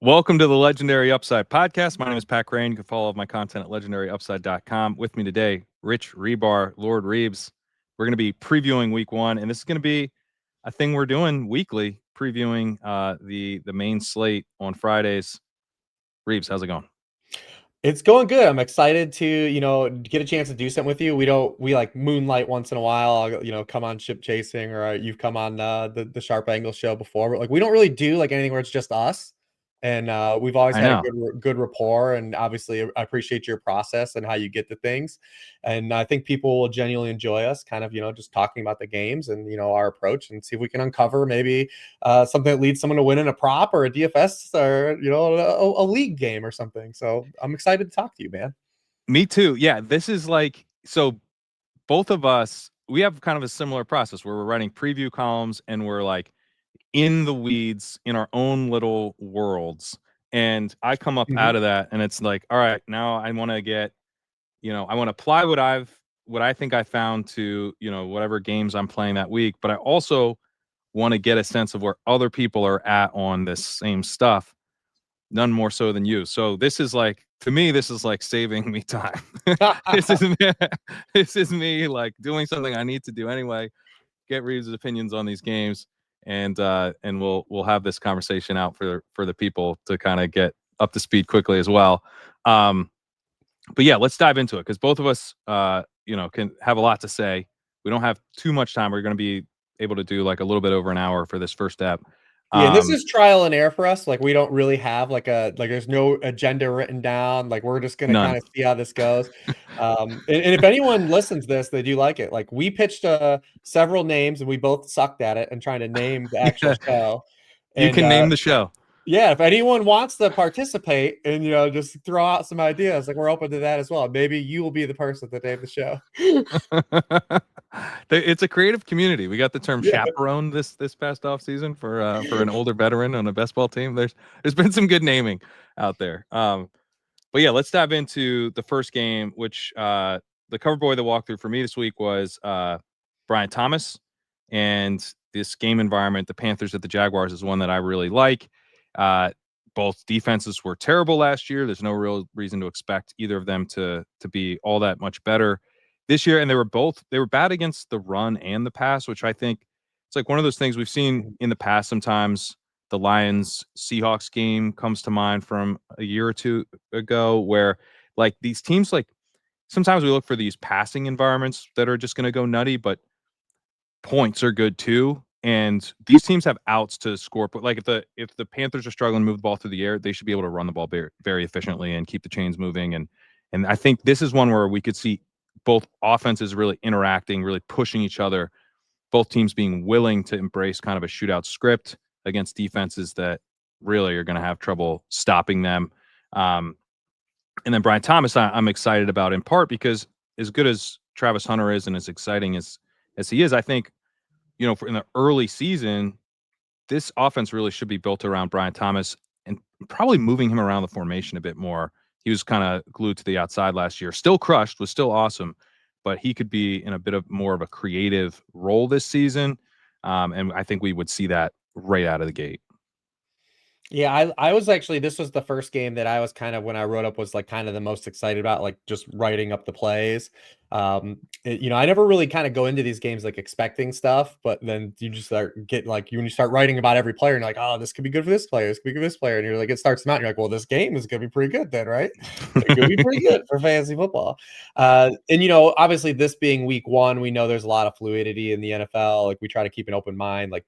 Welcome to the Legendary Upside podcast. My name is Pat Crane. You can follow my content at legendaryupside.com. With me today, Rich Hribar, Lord Reebs. We're going to be previewing week one, and this is going to be a thing we're doing weekly, previewing the main slate on Fridays. Reebs, how's it going? It's going good. I'm excited to, get a chance to do something with you. We like moonlight once in a while. I'll, come on Ship Chasing or you've come on the Sharp Angle show before. But like we don't really do like anything where it's just us. And we've always I had a know. good rapport. And obviously, I appreciate your process and how you get to things. And I think people will genuinely enjoy us, kind of, just talking about the games and our approach, and see if we can uncover maybe something that leads someone to win in a prop or a DFS or a league game or something. So I'm excited to talk to you, man. Me too. Yeah, this is like so. Both of us, we have kind of a similar process where we're writing preview columns and we're like in the weeds in our own little worlds. And I come up Mhm. out of that and it's like, all right, now I want to get, I want to apply what I think I found to, whatever games I'm playing that week, but I also want to get a sense of where other people are at on this same stuff, none more so than you. So this is like, to me, this is like saving me time. this is me, this is me like doing something I need to do anyway. Get Reeves' opinions on these games, and we'll have this conversation out for the people to kind of get up to speed quickly as well. But yeah, let's dive into it because both of us, can have a lot to say. We don't have too much time. We're going to be able to do like a little bit over an hour for this first step. Yeah, and this Um, is trial and error for us. Like we don't really have there's no agenda written down. Like we're just gonna None. kind of see how this goes. And if anyone listens to this, they do like it. Like we pitched several names and we both sucked at it and trying to name the actual Yeah, show. you And can name the show. yeah, if anyone wants to participate and just throw out some ideas, like we're open to that as well. Maybe you will be the person to name the show. It's a creative community. We got the term Yeah. chaperone this past off season for an older veteran on a best ball team. There's been some good naming out there. But yeah, let's dive into the first game, which the cover boy that walked through for me this week was Brian Thomas. And this game environment, the Panthers at the Jaguars, is one that I really like. Uh, both defenses were terrible last year. There's no real reason to expect either of them to be all that much better this year. And they were bad against the run and the pass, which I think it's like one of those things we've seen in the past sometimes. The Lions Seahawks game comes to mind from a year or two ago where like these teams, like sometimes we look for these passing environments that are just going to go nutty, but points are good too. And these teams have outs to score, but like if the Panthers are struggling to move the ball through the air, they should be able to run the ball very, very efficiently and keep the chains moving. And I think this is one where we could see both offenses really interacting, really pushing each other, both teams being willing to embrace kind of a shootout script against defenses that really are going to have trouble stopping them. Um, and then Brian Thomas, I'm excited about in part because as good as Travis Hunter is and as exciting as he is, I think for in the early season, this offense really should be built around Brian Thomas and probably moving him around the formation a bit more. He was kind of glued to the outside last year. Still crushed, was still awesome, but he could be in a bit of more of a creative role this season. And I think we would see that right out of the gate. Yeah, I was actually this was the first game that I was kind of when I wrote up was like kind of the most excited about, like just writing up the plays. I never really kind of go into these games like expecting stuff, but then you just start get like when you start writing about every player and you're like, oh, this could be good for this player, this could be good for this player, and you're like, it starts to mount. You're like, well, this game is gonna be pretty good then, right? It could be pretty good for fantasy football. And obviously this being week one, we know there's a lot of fluidity in the NFL. Like we try to keep an open mind. Like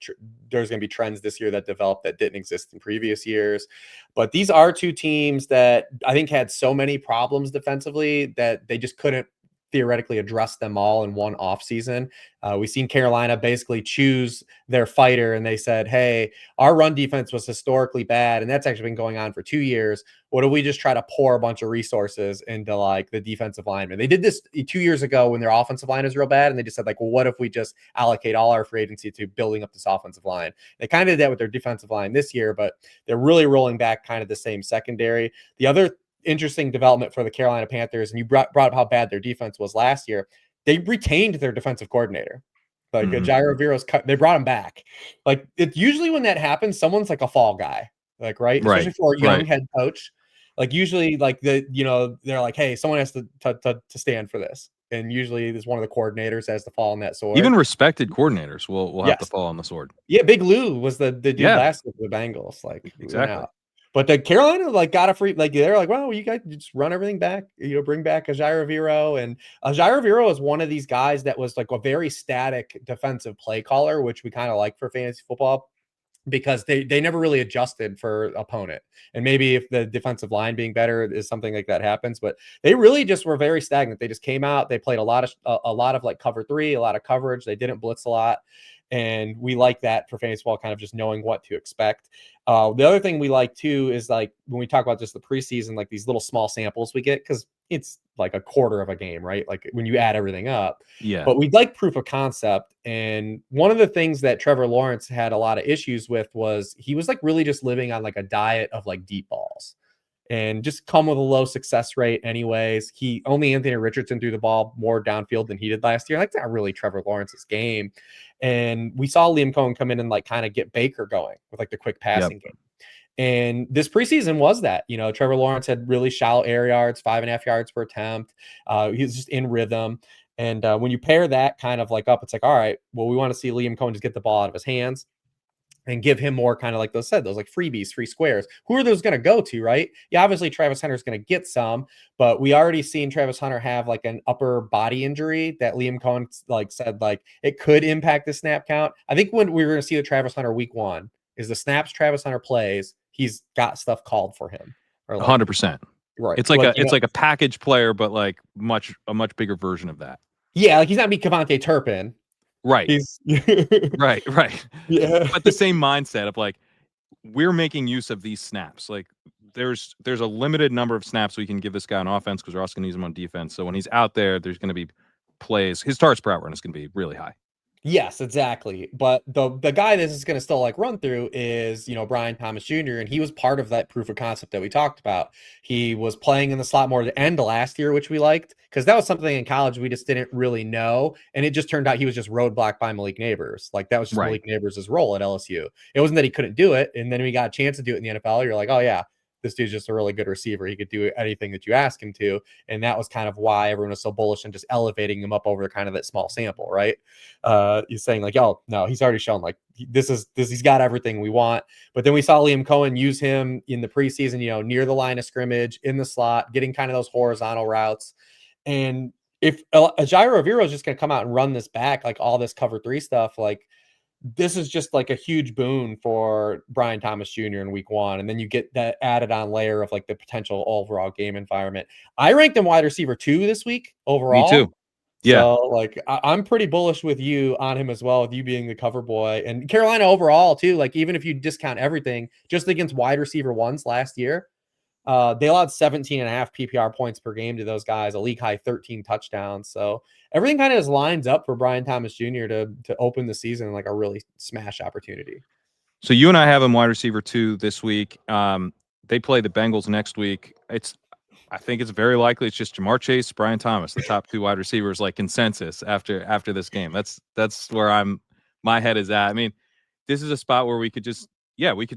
there's going to be trends this year that developed that didn't exist in previous years. But these are two teams that I think had so many problems defensively that they just couldn't theoretically address them all in one offseason. We've seen Carolina basically choose their fighter and they said, hey, our run defense was historically bad. And that's actually been going on for 2 years. What if we just try to pour a bunch of resources into like the defensive linemen? They did this 2 years ago when their offensive line is real bad. And they just said like, well, what if we just allocate all our free agency to building up this offensive line? They kind of did that with their defensive line this year, but they're really rolling back kind of the same secondary. The other interesting development for the Carolina Panthers, and you brought up how bad their defense was last year. They retained their defensive coordinator. Like Mhm. Jairo Vero's cut, they brought him back. Like it usually when that happens, someone's like a fall guy. like, right? Right. Especially for a young Right. head coach. Like usually like they're like, hey, someone has to stand for this. And usually there's one of the coordinators has to fall on that sword. Even respected coordinators will have to Yes. fall on the sword. Yeah, Big Lou was the dude Yeah, last year for the Bengals, like, who went exactly. out. But the Carolina, like, got a free like, they're like, "Well, you guys just run everything back, bring back Jair Viro." And Jair Viro is one of these guys that was, like, a very static defensive play caller, which we kinda like for fantasy football because they never really adjusted for opponent. And maybe if the defensive line being better is something like that happens, but they really just were very stagnant. They just came out, they played a lot of like cover 3, a lot of coverage. They didn't blitz a lot. And we like that for fantasy football, kind of just knowing what to expect. The other thing we like too is like when we talk about just the preseason, like these little small samples we get, because it's like a quarter of a game, right? Like when you add everything up. Yeah. But we'd like proof of concept. And one of the things that Trevor Lawrence had a lot of issues with was he was like really just living on like a diet of like deep balls and just come with a low success rate anyways. He only Anthony Richardson threw the ball more downfield than he did last year. Like, that's not really Trevor Lawrence's game. And we saw Liam Cohen come in and like kind of get Baker going with like the quick Yep. passing game. And this preseason was that, Trevor Lawrence had really shallow air yards, 5.5 yards per attempt. He was just in rhythm. And when you pair that kind of like up, it's like, all right, well, we want to see Liam Cohen just get the ball out of his hands and give him more kind of like those like freebies, free squares. Who are those going to go to, right? Yeah, obviously Travis Hunter is going to get some, but we already seen Travis Hunter have like an upper body injury that Liam Cohen like said like it could impact the snap count. I think when we were going to see the Travis Hunter week 1 is the snaps Travis Hunter plays, he's got stuff called for him, or like 100%. right, It's like like it's like a package player, but like a much bigger version of that. yeah, like he's not be Kevontae Turpin. Right. He's Right. Right. yeah. But the same mindset of like we're making use of these snaps. Like there's a limited number of snaps we can give this guy on offense because we're also going to use him on defense. So when he's out there, there's going to be plays. His targets per out run is going to be really high. Yes, exactly. But the guy this is going to still like run through is, Brian Thomas Jr. And he was part of that proof of concept that we talked about. He was playing in the slot more at the end of last year, which we liked because that was something in college we just didn't really know. And it just turned out he was just roadblocked by Malik Neighbors. Like that was just Right. Malik Neighbors' role at LSU. It wasn't that he couldn't do it. And then we got a chance to do it in the NFL. You're like, oh yeah, this dude's just a really good receiver. He could do anything that you ask him to. And that was kind of why everyone was so bullish and just elevating him up over kind of that small sample, right? He's saying like, oh no, he's already shown like he's got everything we want. But then we saw Liam Cohen use him in the preseason, near the line of scrimmage, in the slot, getting kind of those horizontal routes. And if Jair Viro is just going to come out and run this back, like all this cover 3 stuff, like this is just like a huge boon for Brian Thomas Jr. in week 1. And then you get that added on layer of like the potential overall game environment. I ranked him wide receiver 2 this week Me overall. too. Yeah. So like I'm pretty bullish with you on him as well, with you being the cover boy and Carolina overall too. Like even if you discount everything, just against wide receiver 1s last year, they allowed 17.5 PPR points per game to those guys, a league high 13 touchdowns. So everything kind of just lines up for Brian Thomas Jr. to open the season like a really smash opportunity. So you and I have him wide receiver 2 this week. They play the Bengals next week. I think it's very likely it's just Jamar Chase, Brian Thomas, the top 2 wide receivers, like consensus after this game. That's where my head is at. I mean, this is a spot where we could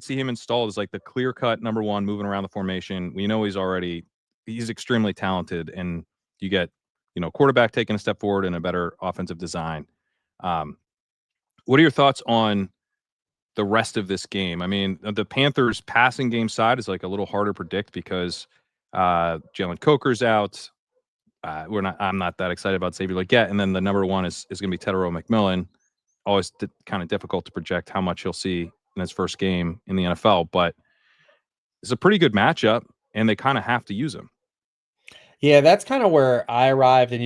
see him installed as like the clear cut number 1 moving around the formation. We know he's extremely talented, and you get, quarterback taking a step forward and a better offensive design. What are your thoughts on the rest of this game? I mean, the Panthers passing game side is like a little harder to predict because Jalen Coker's out. I'm not that excited about Xavier Legette. And then the number 1 is going to be Tedero McMillan. Always kind of difficult to project how much he'll see in his first game in the NFL, but it's a pretty good matchup, and they kind of have to use him. Yeah, that's kind of where I arrived. And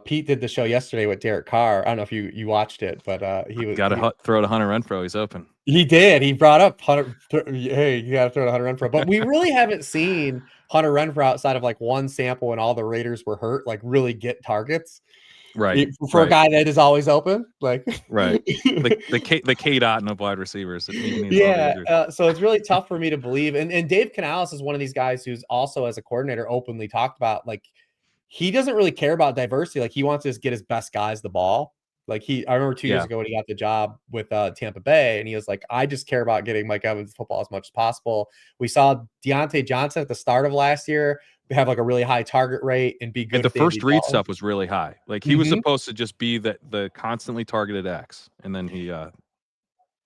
Pete did the show yesterday with Derek Carr. I don't know if you watched it, but Got to throw to Hunter Renfrow. He's open. He did. He brought up Hunter. Hey, you got to throw to Hunter Renfrow. But we really haven't seen Hunter Renfrow outside of like one sample when all the Raiders were hurt, like really get targets. Right. For a guy that is always open, like right. The K dot of wide receivers. Yeah. So it's really tough for me to believe. And Dave Canales is one of these guys who's also as a coordinator openly talked about like he doesn't really care about diversity. Like he wants to just get his best guys the ball. Like I remember 2 years Yeah. ago when he got the job with Tampa Bay, and he was like, I just care about getting Mike Evans football as much as possible. We saw Deontay Johnson at the start of last year have like a really high target rate and be And good the with first Andy read Dalton. stuff was really high. Like he was Mhm. supposed to just be the constantly targeted X, and then it didn't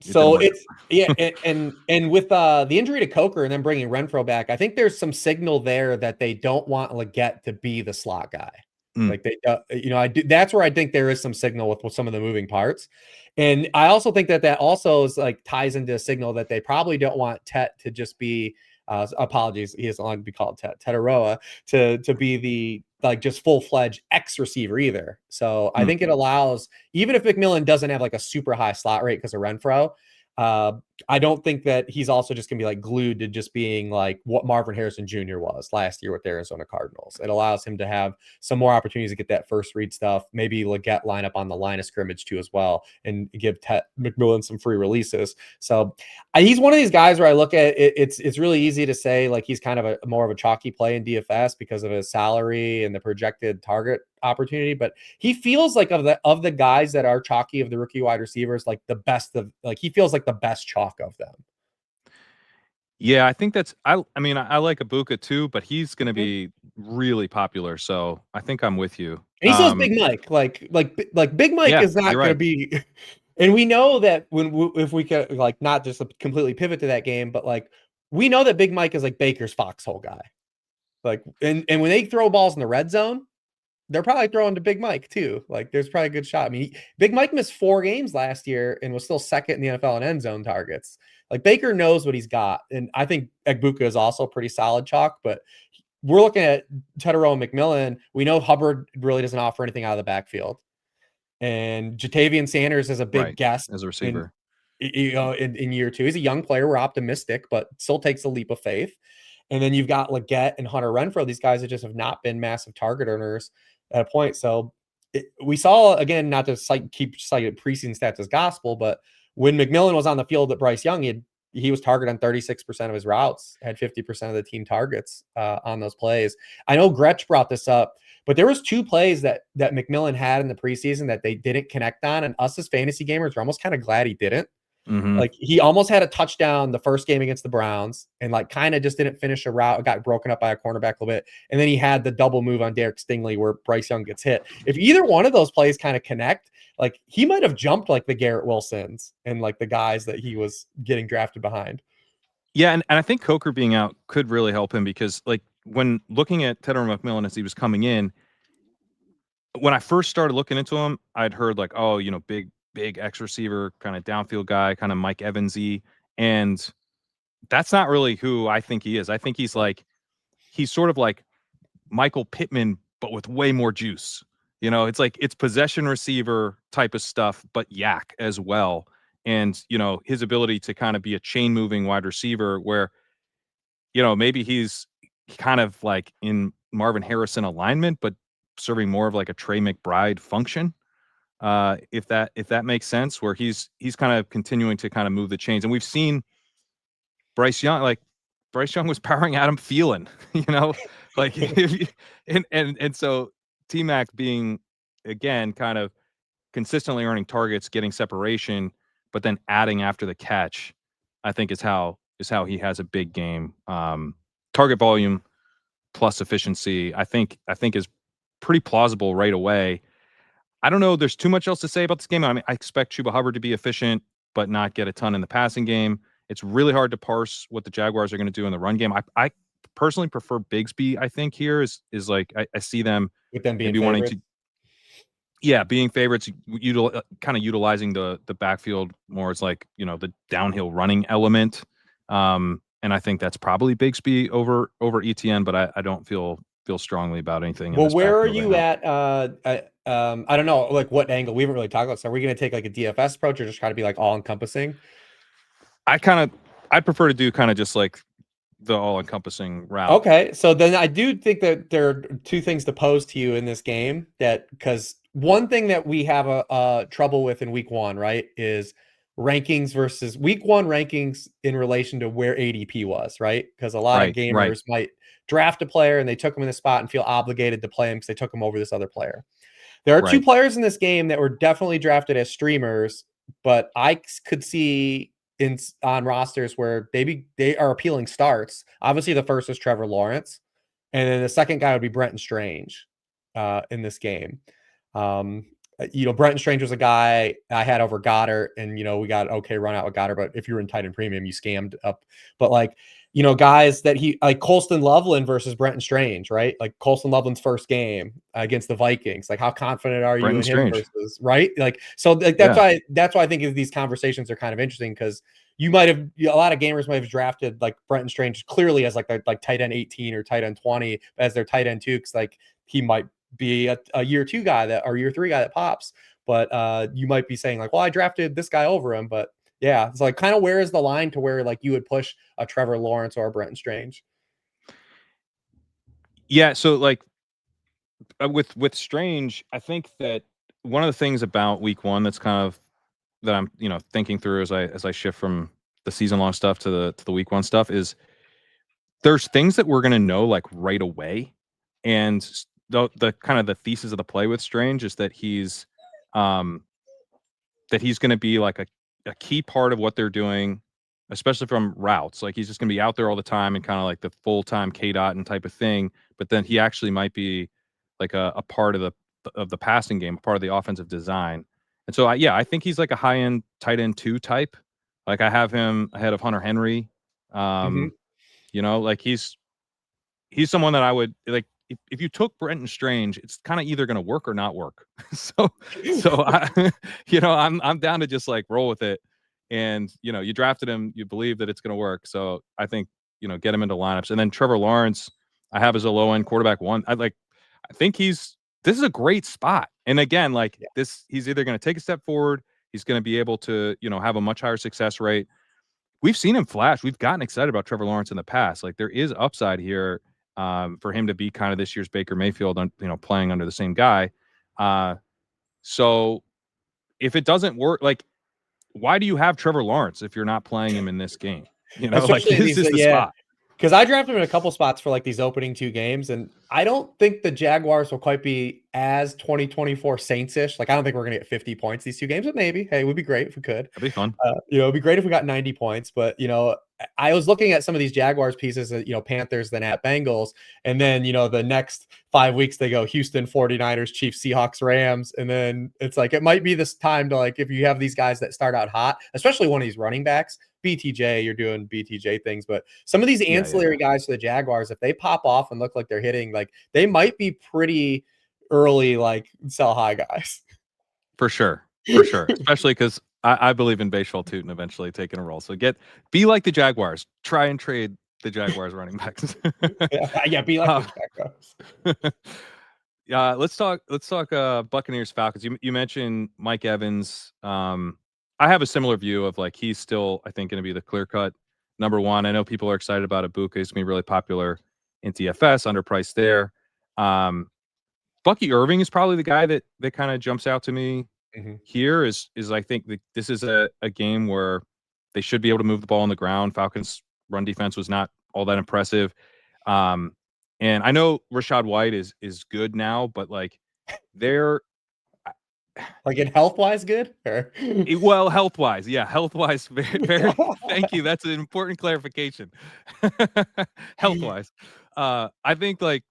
So work it's yeah, and with the injury to Coker and then bringing Renfro back, I think there's some signal there that they don't want Leggett to be the slot guy. Mm. Like they, I do. That's where I think there is some signal with some of the moving parts, and I also think that also is like ties into a signal that they probably don't want Tet to just be. Apologies, he doesn't want to be called Tetaroa to be the like just full fledged X receiver either. So I Mm. think it allows, even if McMillan doesn't have like a super high slot rate because of Renfro, uh, I don't think that he's also just gonna be like glued to just being like what Marvin Harrison Jr. was last year with the Arizona Cardinals. It allows him to have some more opportunities to get that first read stuff. Maybe Leggett line up on the line of scrimmage too as well, and give McMillan some free releases. So he's one of these guys where I look at it, it's really easy to say like he's kind of a more of a chalky play in DFS because of his salary and the projected target opportunity, but he feels like of the guys that are chalky of the rookie wide receivers, like the best of like he feels like the best chalk of them. Yeah, I think that's I mean, I like Ibuka too, but he's gonna Mhm. be really popular, so I think I'm with you. And he still has Big Mike. Like Big Mike Yeah, is not you're going to right. be. And we know that if we could like not just completely pivot to that game, but like we know that Big Mike is like Baker's foxhole guy. Like and when they throw balls in the red zone, they're probably throwing to Big Mike too. Like there's probably a good shot. I mean, Big Mike missed 4 games last year and was still second in the NFL in end zone targets. Like Baker knows what he's got, and I think Egbuka is also pretty solid chalk. But we're looking at Tedero and McMillan. We know Hubbard really doesn't offer anything out of the backfield, and Jatavian Sanders is a big Right, guess as a in receiver. in year 2. He's a young player. We're optimistic, but still takes a leap of faith. And then you've got Leggett and Hunter Renfro, these guys that just have not been massive target earners at a point. So we saw, again, not to keep citing preseason stats as gospel, but when McMillan was on the field at Bryce Young, he was targeted on 36% of his routes, had 50% of the team targets on those plays. I know Gretsch brought this up, but there was 2 plays that McMillan had in the preseason that they didn't connect on, and us as fantasy gamers are almost kind of glad he didn't. Mhm. Like he almost had a touchdown the first game against the Browns and like kind of just didn't finish a route, got broken up by a cornerback a little bit. And then he had the double move on Derek Stingley where Bryce Young gets hit. If either one of those plays kind of connect, like he might have jumped like the Garrett Wilsons and like the guys that he was getting drafted behind. Yeah, and I think Coker being out could really help him because, like, when looking at Tedder McMillan as he was coming in, when I first started looking into him, I'd heard like, oh, big X receiver, kind of downfield guy, kind of Mike Evansy, and that's not really who I think he is. I think he's sort of like Michael Pittman, but with way more juice. It's like it's possession receiver type of stuff, but yak as well. And his ability to kind of be a chain moving wide receiver, where maybe he's kind of like in Marvin Harrison alignment, but serving more of like a Trey McBride function. If that makes sense, where he's kind of continuing to kind of move the chains, and we've seen Bryce Young was powering Adam Thielen, like and so T Mac being again kind of consistently earning targets, getting separation, but then adding after the catch, I think is how he has a big game. Target volume plus efficiency, I think is pretty plausible right away. I don't know. There's too much else to say about this game. I mean, I expect Chuba Hubbard to be efficient, but not get a ton in the passing game. It's really hard to parse what the Jaguars are going to do in the run game. I personally prefer Bigsby. I think here is like I see them With them being maybe wanting to, favorites. yeah, being favorites, kind of utilizing the backfield more as like the downhill running element. And I think that's probably Bigsby over ETN, but I don't feel strongly about anything in Well, this where are backfield right you now. at? I don't know, like what angle we haven't really talked about. So are we going to take like a DFS approach or just try to be like all encompassing? I kind of I'd prefer to do kind of just like the all encompassing route. Okay, so then I do think that there are 2 things to pose to you in this game that because one thing that we have a trouble with in week 1, right, is rankings versus week 1 rankings in relation to where ADP was, right? Because a lot of Right. gamers might draft a player and they took him in the spot and feel obligated to play him because they took him over this other player. There are two Right. players in this game that were definitely drafted as streamers, but I could see on rosters where they are appealing starts. Obviously, the first is Trevor Lawrence, and then the second guy would be Brenton Strange in this game. Um, Brenton Strange was a guy I had over Goddard, and we got okay run out with Goddard. But if you were in tight end premium, you scammed up. But like, guys that he like Colston Loveland versus Brenton Strange, right? Like Colston Loveland's first game against the Vikings. Like, how confident are you Brenton in him Strange. versus right? Like, so like Yeah. that's why I think these conversations are kind of interesting because you might have a lot of gamers might have drafted like Brenton Strange clearly as like tight end 18 or tight end 20 as their tight end two because like he might be a year two guy that or year three guy that pops. But you might be saying like, well, I drafted this guy over him, but yeah, it's like kind of where is the line to where like you would push a Trevor Lawrence or a Brenton Strange? Yeah. So like with Strange, I think that one of the things about week one that's kind of that I'm thinking through as I shift from the season long stuff to the week one stuff is there's things that we're gonna know like right away, and the kind of the thesis of the play with Strange is um that he's going to be like a key part of what they're doing, especially from routes. Like he's just going to be out there all the time and kind of like the full time K dot and type of thing. But then he actually might be like a part of the passing game, a part of the offensive design. And so I think he's like a high end tight end two type. Like I have him ahead of Hunter Henry. Mm-hmm. Like he's someone that I would like if you took Brenton Strange, it's kind of either going to work or not work. so I I'm down to just like roll with it. And you drafted him, you believe that it's going to work. So I think get him into lineups. And then Trevor Lawrence, I have as a low end quarterback one. I think this is a great spot. And again, like Yeah. this, he's either going to take a step forward, he's going to be able to have a much higher success rate. We've seen him flash. We've gotten excited about Trevor Lawrence in the past. Like there is upside here for him to be kind of this year's Baker Mayfield, playing under the same guy. So if it doesn't work, like why do you have Trevor Lawrence if you're not playing him in this game? Like Especially in this these, is the yeah. spot. Because I drafted him in a couple spots for like these opening two games, and I don't think the Jaguars will quite be as 2024 Saints-ish. Like, I don't think we're gonna get 50 points these two games, but maybe. Hey, it would be great if we could. That'd be fun. It'd be great if we got 90 points, but I was looking at some of these Jaguars pieces, Panthers, then at Bengals, and then the next 5 weeks they go Houston, 49ers, Chiefs, Seahawks, Rams, and then it's like it might be this time to like if you have these guys that start out hot, especially one of these running backs, BTJ, you're doing BTJ things, but some of these ancillary guys to the Jaguars, if they pop off and look like they're hitting, like they might be pretty early, like sell high guys. For sure. For sure. Especially because I believe in Baseball Tootin eventually taking a role. So be like the Jaguars. Try and trade the Jaguars running backs. Yeah, be like the Jaguars. Yeah, let's talk Buccaneers Falcons. You mentioned Mike Evans. I have a similar view of like he's still, I think, going to be the clear cut number one. I know people are excited about Ibuka. He's going to be really popular in TFS, underpriced there. Bucky Irving is probably the guy that kind of jumps out to me here is I think this is a game where they should be able to move the ball on the ground. Falcons run defense was not all that impressive. And I know Rashad White is good now, but like they're Like in health wise, good? well, health wise, yeah, health wise, very, very. Thank you. That's an important clarification. Health wise, I think like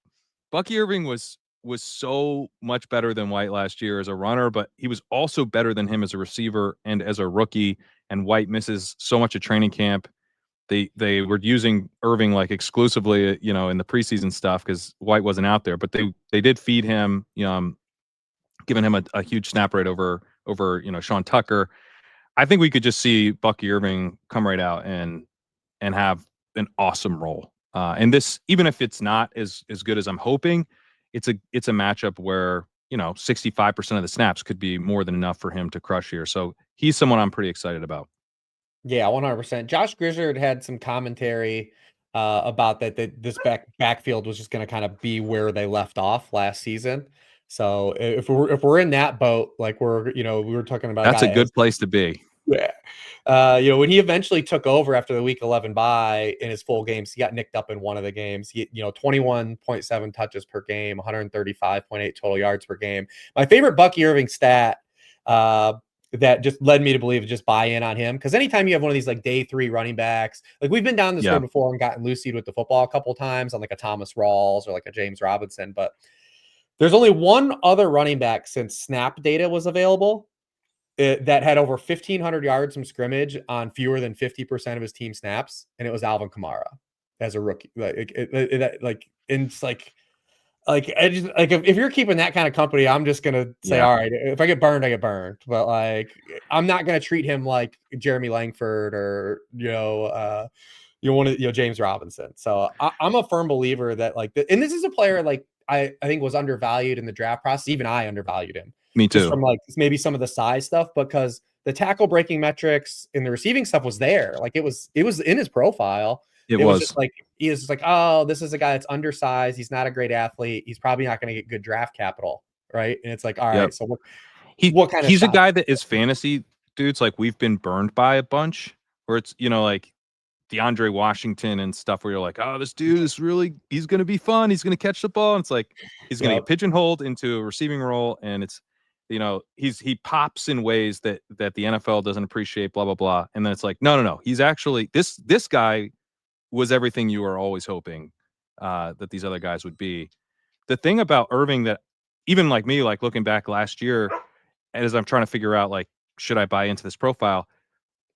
Bucky Irving was so much better than White last year as a runner, but he was also better than him as a receiver and as a rookie. And White misses so much at training camp. They were using Irving like exclusively, in the preseason stuff because White wasn't out there, but they did feed him, giving him a huge snap rate over Sean Tucker. I think we could just see Bucky Irving come right out and have an awesome role. And this, even if it's not as good as I'm hoping, it's a matchup where 65% of the snaps could be more than enough for him to crush here. So he's someone I'm pretty excited about. Yeah, 100%. Josh Grizzard had some commentary about that this backfield was just going to kind of be where they left off last season. So if we're in that boat, like we were talking about a That's a guy good place to be. Yeah. When he eventually took over after the week 11 bye in his full games, he got nicked up in one of the games. 21.7 touches per game, 135.8 total yards per game. My favorite Bucky Irving stat that just led me to believe just buy in on him. Because anytime you have one of these like day 3 running backs, like we've been down this Yeah. road before and gotten Lucy'd with the football a couple times on like a Thomas Rawls or like a James Robinson, but there's only one other running back since snap data was available that had over 1,500 yards from scrimmage on fewer than 50% of his team snaps, and it was Alvin Kamara as a rookie. And it's I just like if you're keeping that kind of company, I'm just gonna say, Yeah. all right, if I get burned, I get burned. But like, I'm not gonna treat him like Jeremy Langford or one of James Robinson. So I'm a firm believer that and this is a player like I think was undervalued in the draft process. Even I undervalued him Me just too. from like maybe some of the size stuff because the tackle breaking metrics and the receiving stuff was there. Like it was in his profile. It It was just was. like he is just like, oh, this is a guy that's undersized. He's not a great athlete. He's probably not going to get good draft capital, right? And it's like, all Yep. right, so what kind of He's a stock? guy that is fantasy dudes like we've been burned by a bunch where it's like DeAndre Washington and stuff where you're like, oh, this dude is he's gonna be fun, he's gonna catch the ball, and it's like he's gonna get Yep. pigeonholed into a receiving role, and it's he pops in ways that the NFL doesn't appreciate, blah blah blah, and then it's like no, he's actually this guy was everything you were always hoping that these other guys would be. The thing about Irving that even like me, like looking back last year, as I'm trying to figure out like should I buy into this profile,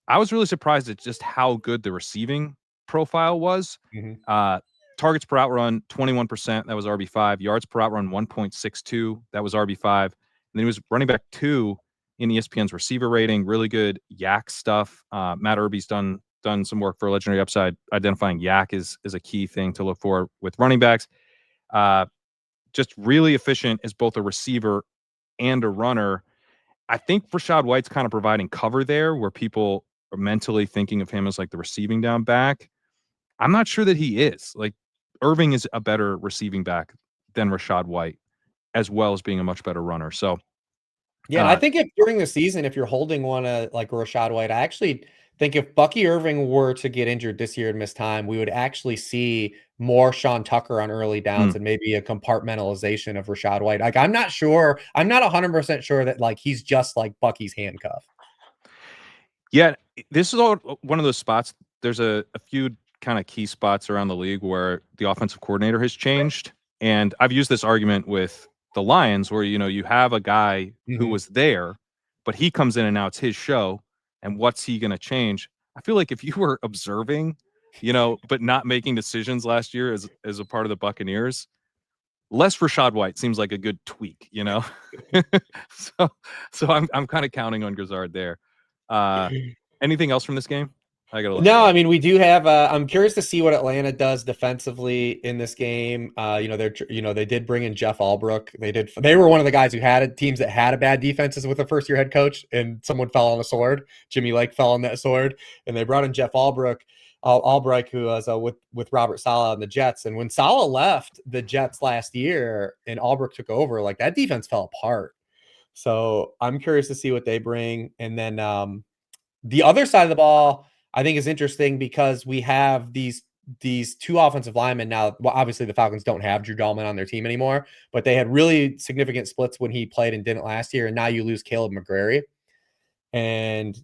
I was really surprised at just how good the receiving profile was. Mhm. Uh, targets per outrun 21%, that was RB5. Yards per outrun 1.62, that was RB5. And then he was running back 2 in ESPN's receiver rating. Really good yak stuff. Matt Irby's done some work for Legendary Upside identifying yak is a key thing to look for with running backs. Just really efficient as both a receiver and a runner. I think Rachaad White's kind of providing cover there where people are mentally thinking of him as like the receiving down back. I'm not sure that he is. Like Irving is a better receiving back than Rachaad White, as well as being a much better runner. So Yeah, and I think if during the season, if you're holding one like Rachaad White, I actually think if Bucky Irving were to get injured this year and miss time, we would actually see more Sean Tucker on early downs mm, and maybe a compartmentalization of Rachaad White. Like I'm not sure, I'm not 100% sure that like he's just like Bucky's handcuff. yeah, this is all one of those spots. There's a few kind of key spots around the league where the offensive coordinator has changed. And I've used this argument with the Lions where, you have a guy who Mhm. was there, but he comes in and now it's his show. And what's he going to change? I feel like if you were observing, but not making decisions last year as a part of the Buccaneers, less Rachaad White seems like a good tweak. so I'm kind of counting on Grizzard there. Uh, anything else from this game? I gotta look it No, I up. mean we do have. I'm curious to see what Atlanta does defensively in this game. They did bring in Jeff Albrook. They were one of the guys who had teams that had a bad defenses with a first year head coach, and someone fell on a sword. Jimmy Lake fell on that sword, and they brought in Jeff Albrook, who was with Robert Saleh on the Jets. And when Saleh left the Jets last year and Albrook took over, like that defense fell apart. So I'm curious to see what they bring, and then the other side of the ball, I think, is interesting because we have these two offensive linemen now. Well, obviously the Falcons don't have Drew Dahlman on their team anymore, but they had really significant splits when he played and didn't last year. And now you lose Caleb McGrary. And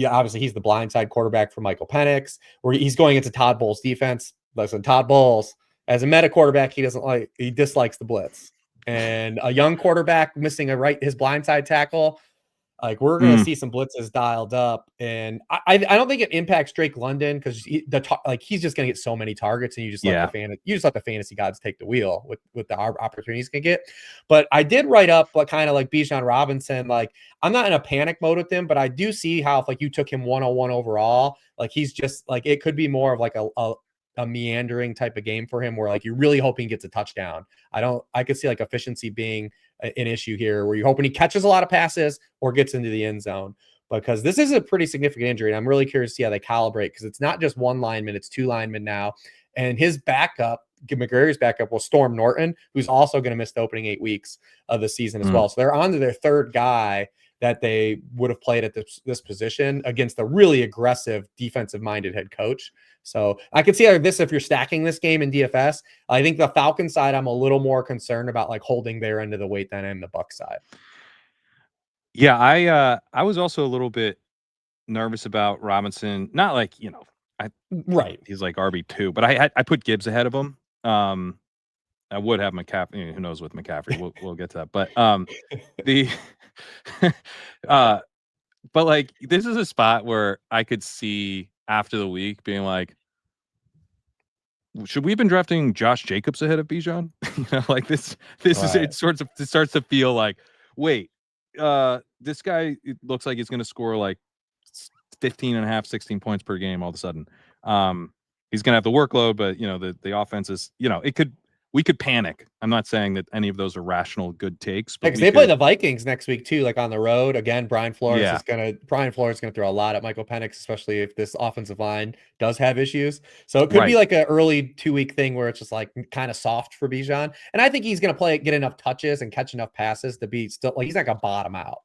obviously he's the blindside quarterback for Michael Penix, where he's going into Todd Bowles' defense. Listen, Todd Bowles, as a meta quarterback, he dislikes the blitz. And a young quarterback missing his blindside tackle, like we're gonna Mm, see some blitzes dialed up, and I don't think it impacts Drake London because he's just gonna get so many targets, and yeah. you just let the fantasy gods take the wheel with the opportunities can get. But I did write up like kind of like Bijan Robinson. Like I'm not in a panic mode with him, but I do see how if like you took him 101 overall, like he's just like it could be more of like a meandering type of game for him where like you're really hoping he gets a touchdown. I could see like efficiency being an issue here where you're hoping he catches a lot of passes or gets into the end zone because this is a pretty significant injury. And I'm really curious to see how they calibrate because it's not just one lineman, it's two linemen now. And his backup, McGrary's backup, was Storm Norton, who's also going to miss the opening 8 weeks of the season as Mm. well. So they're on to their third guy that they would have played at this position against a really aggressive defensive-minded head coach. So I could see this if you're stacking this game in DFS. I think the Falcons side, I'm a little more concerned about like holding their end of the weight than I am the Bucs side. Yeah, I was also a little bit nervous about Robinson. Not like, Right. he's like RB2, but I put Gibbs ahead of him. I would have McCaffrey. Who knows with McCaffrey? We'll get to that. But the but like this is a spot where I could see after the week being like, should we have been drafting Josh Jacobs ahead of Bijan? Like this is Right. it starts to feel like, wait, this guy it looks like he's gonna score like 15 and a half, 16 points per game all of a sudden. He's gonna have the workload, but the offense is, we could panic. I'm not saying that any of those are rational good takes, but Because they play the Vikings next week too, like on the road. Again, Brian Flores is gonna throw a lot at Michael Penix, especially if this offensive line does have issues. So it could be like an early 2-week thing where it's just like kind of soft for Bijan. And I think he's gonna get enough touches and catch enough passes to be still like he's not gonna bottom out.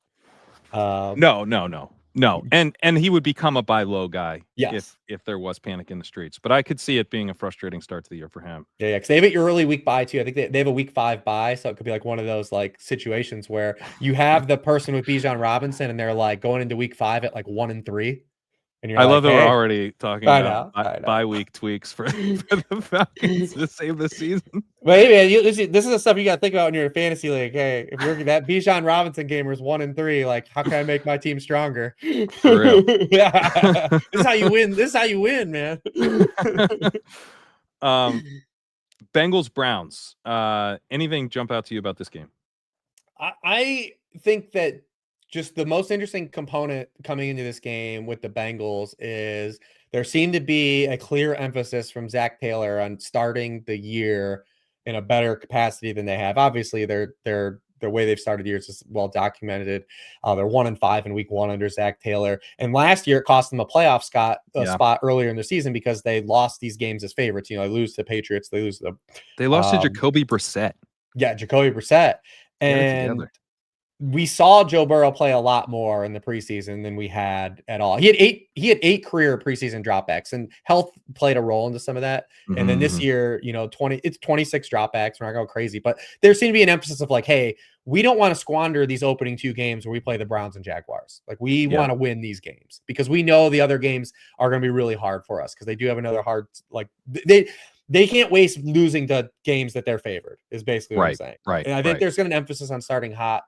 No. And he would become a buy low guy yes. if there was panic in the streets. But I could see it being a frustrating start to the year for him. Yeah, because they have an early week bye too. I think they have a week 5 bye, so it could be like one of those like situations where you have the person with Bijan Robinson and they're like going into week 5 at like 1-3. And you're I like, love that we're hey, already talking I about know. bye week tweaks for the Falcons to save the season. But hey, man, this is the stuff you got to think about when you're in fantasy league. Hey, if you're that Bijan Robinson gamer is 1-3, like how can I make my team stronger? For real. Yeah, this is how you win. This is how you win, man. Bengals Browns. Anything jump out to you about this game? I think that just the most interesting component coming into this game with the Bengals is there seemed to be a clear emphasis from Zach Taylor on starting the year in a better capacity than they have. Obviously, the way they've started the year is just well documented. They're 1-5 in week 1 under Zach Taylor, and last year it cost them a playoff spot earlier in the season because they lost these games as favorites. They lose to the Patriots, they lose to they lost to Jacoby Brissett. Yeah, Jacoby Brissett, and we saw Joe Burrow play a lot more in the preseason than we had at all. He had 8 career preseason dropbacks, and health played a role into some of that. Mm-hmm. And then this year, 26 dropbacks. We're not going crazy, but there seemed to be an emphasis of like, hey, we don't want to squander these opening 2 games where we play the Browns and Jaguars. Like we want to win these games because we know the other games are going to be really hard for us because they do have another hard, like they can't waste losing to games that they're favored is basically what I'm saying. Right. And I think there's going to an emphasis on starting hot.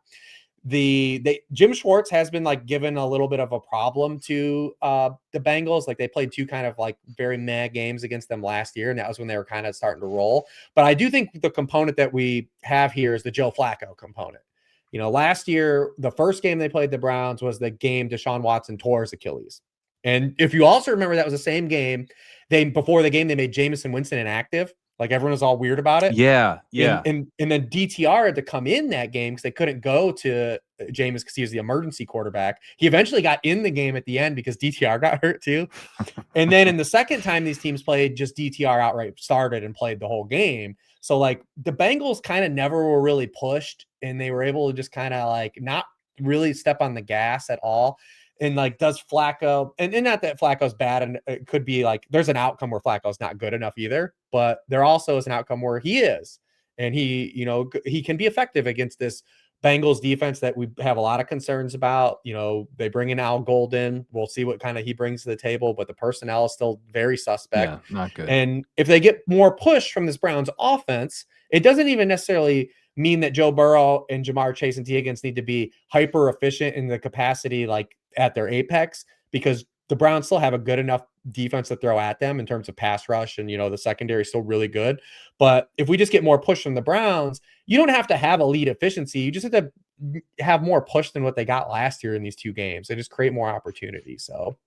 Jim Schwartz has been like given a little bit of a problem to the Bengals. Like they played 2 kind of like very mad games against them last year, and that was when they were kind of starting to roll. But I do think the component that we have here is the Joe Flacco component. Last year, the first game they played the Browns was the game Deshaun Watson tore his Achilles. And if you also remember, that was the same game. Before the game, they made Jameson Winston inactive. Like everyone was all weird about it. Yeah. And then DTR had to come in that game because they couldn't go to Jameis because he was the emergency quarterback. He eventually got in the game at the end because DTR got hurt too. And then in the second time these teams played, just DTR outright started and played the whole game. So like the Bengals kind of never were really pushed, and they were able to just kind of like not really step on the gas at all. And like, does Flacco, and not that Flacco's bad, and it could be like there's an outcome where Flacco's not good enough either, but there also is an outcome where he is, and he can be effective against this Bengals defense that we have a lot of concerns about. They bring in Al Golden. We'll see what kind of he brings to the table, but the personnel is still very suspect. Yeah, not good. And if they get more push from this Browns offense, it doesn't even necessarily mean that Joe Burrow and Jamar Chase and T. Higgins need to be hyper efficient in the capacity like at their apex, because the Browns still have a good enough defense to throw at them in terms of pass rush, and the secondary is still really good. But if we just get more push from the Browns, you don't have to have elite efficiency. You just have to have more push than what they got last year in these 2 games. They just create more opportunity. So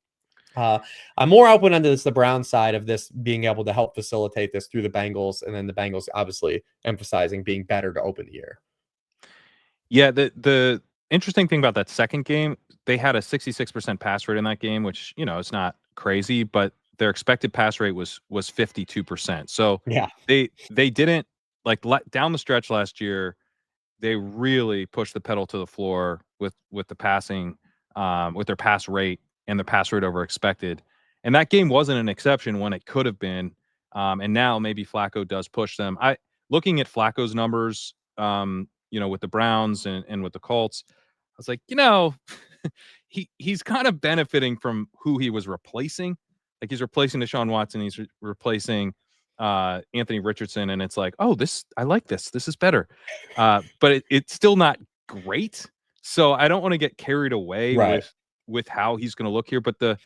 I'm more open on the Browns side of this being able to help facilitate this through the Bengals, and then the Bengals obviously emphasizing being better to open the year. Yeah, the interesting thing about that second game, they had a 66% pass rate in that game, which it's not crazy, but their expected pass rate was 52%. So yeah, they didn't like down the stretch last year. they really pushed the pedal to the floor with the passing, with their pass rate and the pass rate over expected. And that game wasn't an exception when it could have been. And now maybe Flacco does push them. Looking at Flacco's numbers, with the Browns and with the Colts, I was like, he's kind of benefiting from who he was replacing. Like he's replacing Deshaun Watson, he's replacing Anthony Richardson, and it's like, oh, I like this. This is better, but it's still not great. So I don't want to get carried away Right. with how he's going to look here. But the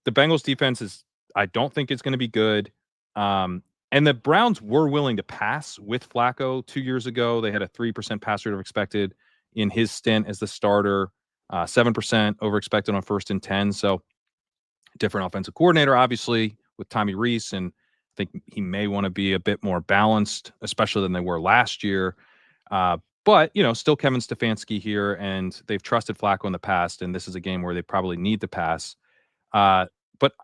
Bengals defense I don't think it's going to be good. And the Browns were willing to pass with Flacco 2 years ago. They had a 3% pass rate of expected in his stint as the starter, 7% over expected on 1st and 10. So different offensive coordinator, obviously, with Tommy Rees. And I think he may want to be a bit more balanced, especially than they were last year. But, still Kevin Stefanski here, and they've trusted Flacco in the past. And this is a game where they probably need to pass. But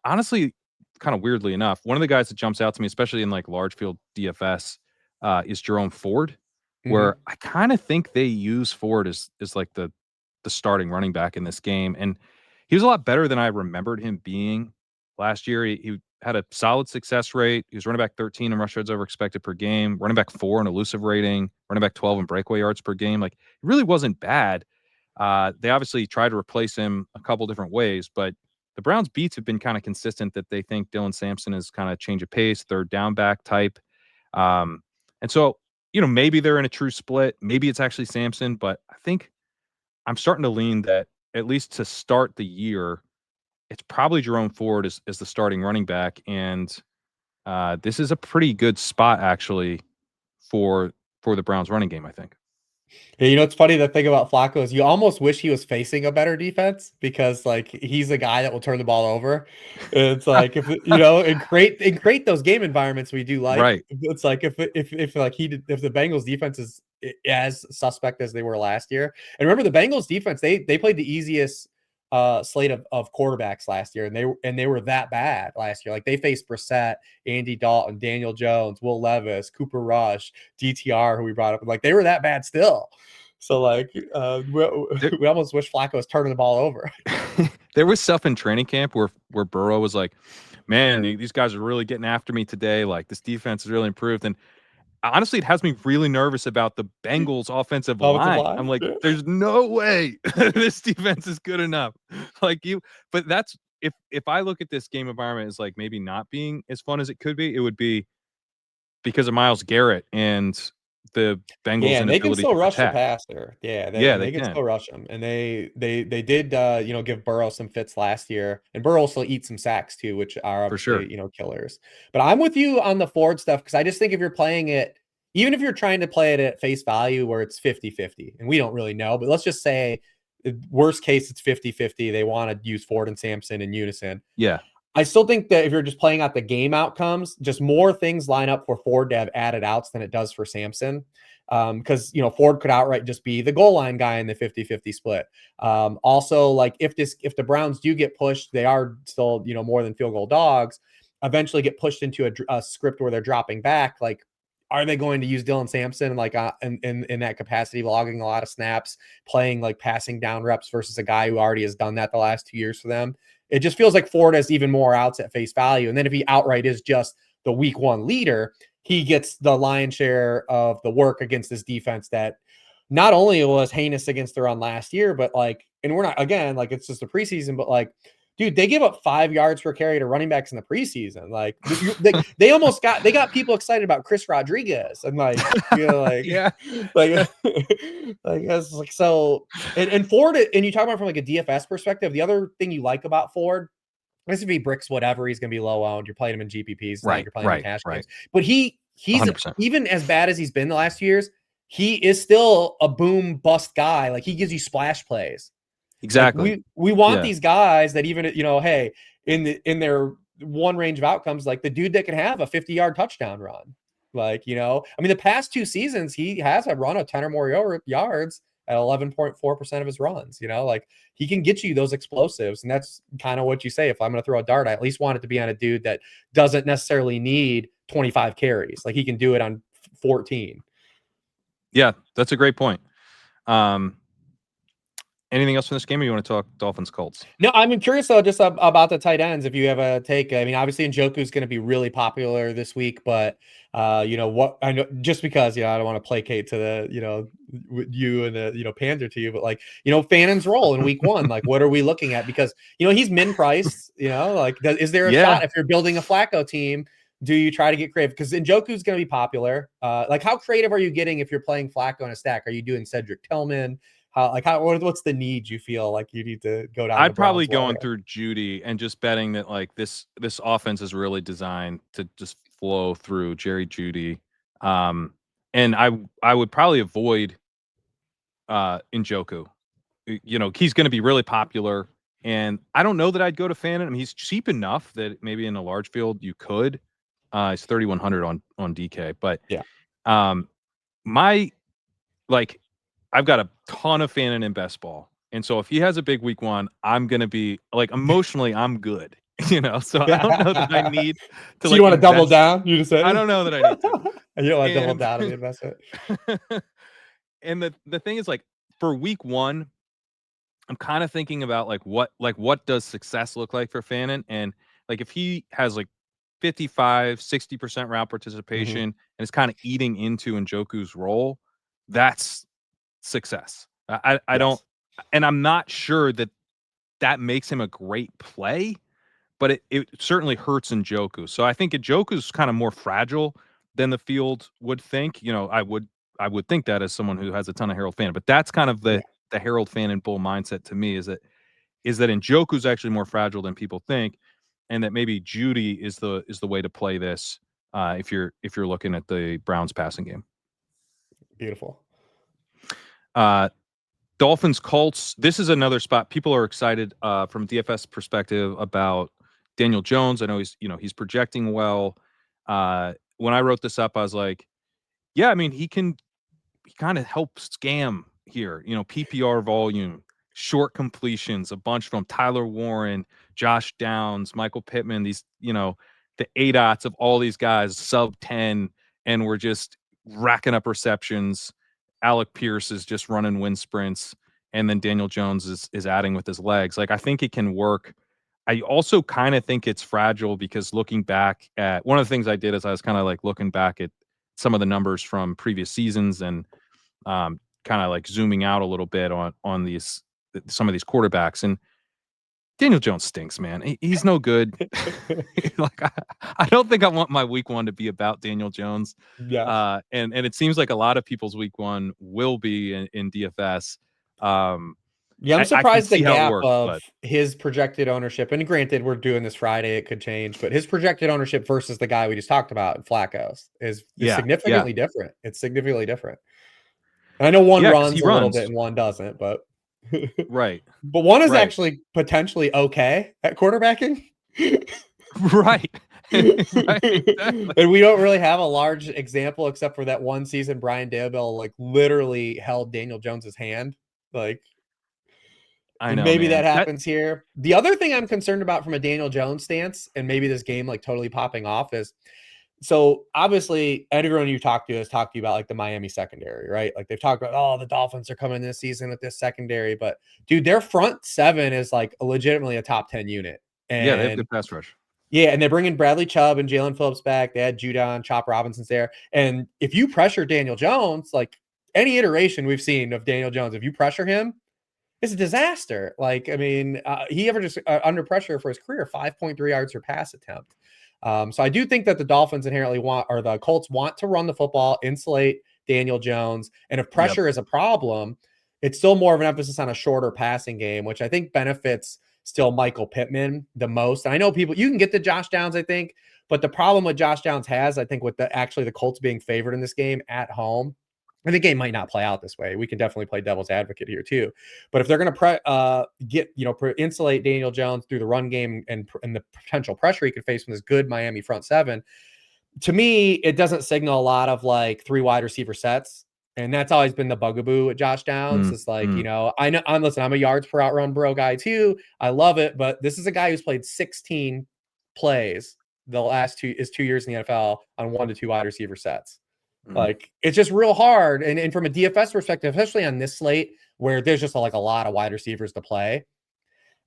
honestly, kind of weirdly enough, one of the guys that jumps out to me, especially in like large field DFS, is Jerome Ford, where I kind of think they use Ford as like the starting running back in this game. And he was a lot better than I remembered him being last year. He had a solid success rate. He was running back 13 in rush yards over expected per game, running back 4 in elusive rating, running back 12 in breakaway yards per game. Like, it really wasn't bad. They obviously tried to replace him a couple different ways, but the Browns' beats have been kind of consistent that they think Dylan Sampson is kind of change of pace, third down back type. And so, maybe they're in a true split. Maybe it's actually Sampson, but I think I'm starting to lean that at least to start the year, it's probably Jerome Ford as the starting running back. And this is a pretty good spot actually for the Browns running game, I think. Yeah, it's funny, the thing about Flacco is you almost wish he was facing a better defense because like he's a guy that will turn the ball over. It's like if and create those game environments we do like. Right. It's like if like if the Bengals defense is as suspect as they were last year. And remember the Bengals defense, they played the easiest slate of quarterbacks last year, and they were that bad last year. Like they faced Brissett, Andy Dalton, Daniel Jones, Will Levis, Cooper Rush, DTR, who we brought up. Like they were that bad still. So like we almost wish Flacco was turning the ball over. There was stuff in training camp where Burrow was like, man, these guys are really getting after me today. Like this defense has really improved. And honestly, it has me really nervous about the Bengals offensive Offensive line. line. I'm like, Yeah. there's no way this defense is good enough. But that's if I look at this game environment as like maybe not being as fun as it could be, it would be because of Myles Garrett and the Bengals' Yeah, and they can inability still to rush the protect. passer. Yeah, Yeah, they they can can still rush them, and they did give Burrow some fits last year, and Burrow will still eat some sacks too, which are for sure. obviously killers. But I'm with you on the Ford stuff because I just think if you're playing it, even if you're trying to play it at face value where it's 50-50, and we don't really know, but let's just say worst case it's 50-50. They want to use Ford and Sampson in unison. Yeah, I still think that if you're just playing out the game outcomes, just more things line up for Ford to have added outs than it does for Sampson. Because Ford could outright just be the goal line guy in the 50-50 split. Also, like if the Browns do get pushed, they are still more than field goal dogs. Eventually, get pushed into a script where they're dropping back. Like, are they going to use Dylan Sampson like in that capacity, logging a lot of snaps, playing like passing down reps versus a guy who already has done that the last 2 years for them? It just feels like Ford has even more outs at face value. And then if he outright is just the week one leader, he gets the lion's share of the work against this defense that not only was heinous against the run last year, but like, and we're not, again, like it's just a preseason, but like, dude, they give up 5 yards per carry to running backs in the preseason. Like they almost they got people excited about Chris Rodriguez and like, yeah. like, like it's like, so, and Ford, and you talk about from like a DFS perspective, the other thing you like about Ford, this would be bricks, whatever. He's going to be low owned. You're playing him in GPPs. It's not like you're playing him in cash games. But he's 100%. even as bad as he's been the last 2 years, he is still a boom bust guy. Like he gives you splash plays. Exactly. Like we want these guys that even hey, in their one range of outcomes, like the dude that can have a 50-yard touchdown run. Like, I mean, the past 2 seasons, he has a run of 10 or more yards at 11.4% of his runs. Like he can get you those explosives. And that's kind of what you say. If I'm going to throw a dart, I at least want it to be on a dude that doesn't necessarily need 25 carries. Like he can do it on 14. Yeah, that's a great point. Um, anything else from this game, or you want to talk Dolphins Colts? No, I'm curious though, just about the tight ends. If you have a take, I mean, obviously Njoku is going to be really popular this week, but what I know, just because I don't want to placate to the you and the pander to you, but like Fannon's role in week one, like what are we looking at? Because he's min priced. Like is there a Yeah, shot if you're building a Flacco team? Do you try to get creative? Because Njoku's going to be popular. Like how creative are you getting if you're playing Flacco in a stack? Are you doing Cedric Tillman? What's the need you feel like you need to go down the I'd probably Browns well going here? through Judy and just betting that like this offense is really designed to just flow through Jerry Judy. Um, and I would probably avoid Njoku. He's going to be really popular, and I don't know that I'd go to Fannin. I mean, he's cheap enough that maybe in a large field you could. It's 3,100 on DK, but Yeah. um, my like I've got a ton of Fannin in best ball. And so if he has a big week one, I'm gonna be like emotionally, I'm good. So I don't know that I need to So you like want to double invest. down? You just I said don't know that I need to. you don't want to double And down on the investment. and the thing is like for week one, I'm kind of thinking about what does success look like for Fannin? And like if he has like 55, 60% route participation Mhm. and is kind of eating into Njoku's role, that's success. I don't, Yes. and I'm not sure that makes him a great play, but it certainly hurts Njoku. So I think Njoku's kind of more fragile than the field would think. I would think that as someone who has a ton of Harold Fannin, but that's kind of Yeah. the Harold Fannin bull mindset to me is that Njoku's actually more fragile than people think, and that maybe Judy is the way to play this if you're looking at the Browns passing game. Beautiful. Uh, Dolphins Colts. This is another spot people are excited from DFS perspective about Daniel Jones. I know he's projecting well. When I wrote this up, I was like, yeah, I mean he kind of helps scam here. PPR volume, short completions, a bunch from Tyler Warren, Josh Downs, Michael Pittman. These the ADOTs of all these guys sub 10, and we're just racking up receptions. Alec Pierce is just running wind sprints, and then Daniel Jones is adding with his legs. Like I think it can work. I also kind of think it's fragile because looking back at one of the things I did is I was kind of like looking back at some of the numbers from previous seasons and kind of like zooming out a little bit on these some of these quarterbacks. And Daniel Jones stinks, man. He's no good. Like I don't think I want my week one to be about Daniel Jones. Yes. And it seems like a lot of people's week one will be in DFS. Um, Yeah, I'm I can surprised the see how it gap works, of but his projected ownership. And granted, we're doing this Friday; it could change. But his projected ownership versus the guy we just talked about, Flacco's, is yeah, yeah, significantly different. It's significantly different. I know one yeah, because runs he a little bit runs and one doesn't, but right, but one is right, actually potentially okay at quarterbacking. right, right, exactly. And we don't really have a large example except for that one season Brian Daboll like literally held Daniel Jones's hand. Like, I and know, maybe that man. That happens here. The other thing I'm concerned about from a Daniel Jones stance, and maybe this game like totally popping off, is so obviously everyone you talk to has talked to you about like the Miami secondary, right? Like they've talked about, oh, the Dolphins are coming this season with this secondary, but dude, their front seven is like legitimately a top 10 unit. yeah, they have And good pass rush. yeah, and they're bringing Bradley Chubb and Jalen Phillips back. They had Judon, Chop Robinson's there. And if you pressure Daniel Jones, like any iteration we've seen of Daniel Jones, if you pressure him, it's a disaster. Like, I mean, he averages under pressure for his career 5.3 yards per pass attempt. So I do think that the Dolphins inherently want, or the Colts want to run the football, insulate Daniel Jones. And if Yep. pressure is a problem, it's still more of an emphasis on a shorter passing game, which I think benefits still Michael Pittman the most. And I know people, you can get to Josh Downs, I think, but the problem with Josh Downs has, I think, with the Colts being favored in this game at home, and the game might not play out this way. We can definitely play devil's advocate here too. But if they're going to insulate Daniel Jones through the run game and the potential pressure he could face from this good Miami front seven, to me, it doesn't signal a lot of like three wide receiver sets. And that's always been the bugaboo with Josh Downs. Mm, It's like, mm. I'm a yards per out run bro guy too. I love it. But this is a guy who's played 16 plays the last 2 years in the NFL on 1 to 2 wide receiver sets. Like, it's just real hard. And from a DFS perspective, especially on this slate where there's just like a lot of wide receivers to play,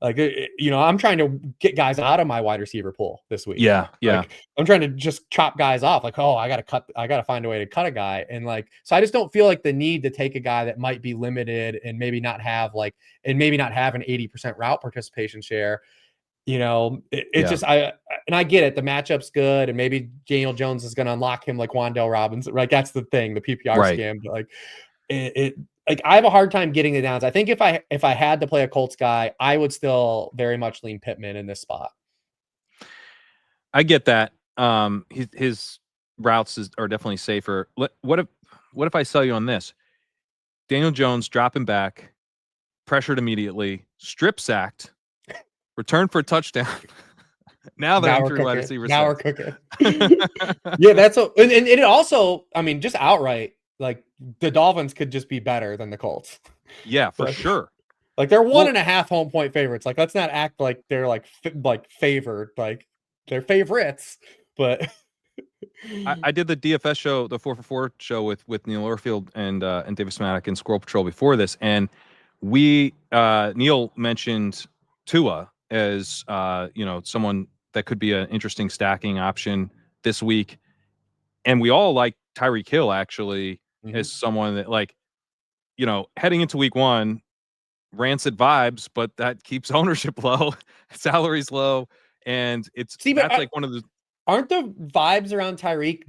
like, I'm trying to get guys out of my wide receiver pool this week. Yeah, yeah. Like, I'm trying to just chop guys off. Like, oh, I got to find a way to cut a guy. And like, so I just don't feel like the need to take a guy that might be limited and maybe not have an 80% route participation share. Just, I get it. The matchup's good. And maybe Daniel Jones is going to unlock him like Wan'Dale Robinson. Right. That's the thing, the PPR scam. But like, like, I have a hard time getting the downs. I think if I had to play a Colts guy, I would still very much lean Pittman in this spot. I get that. His routes are definitely safer. What if I sell you on this? Daniel Jones dropping back, pressured immediately, strip sacked, return for a touchdown. Now they're in three wide receiver sets. Now we're cooking. Yeah, that's and it also, I mean, just outright, like, the Dolphins could just be better than the Colts. Yeah, for sure. Like, they're 1.5 home point favorites. Like, let's not act like they're like favored. Like, they're favorites. But I did the DFS show, the 4for4 show with Neil Orfield and Davis Maddock and Squirrel Patrol before this, and Neil mentioned Tua as someone that could be an interesting stacking option this week, and we all like Tyreek Hill actually as someone that, like, heading into week one, rancid vibes, but that keeps ownership low, salaries low, and that's like one of the. Aren't the vibes around Tyreek?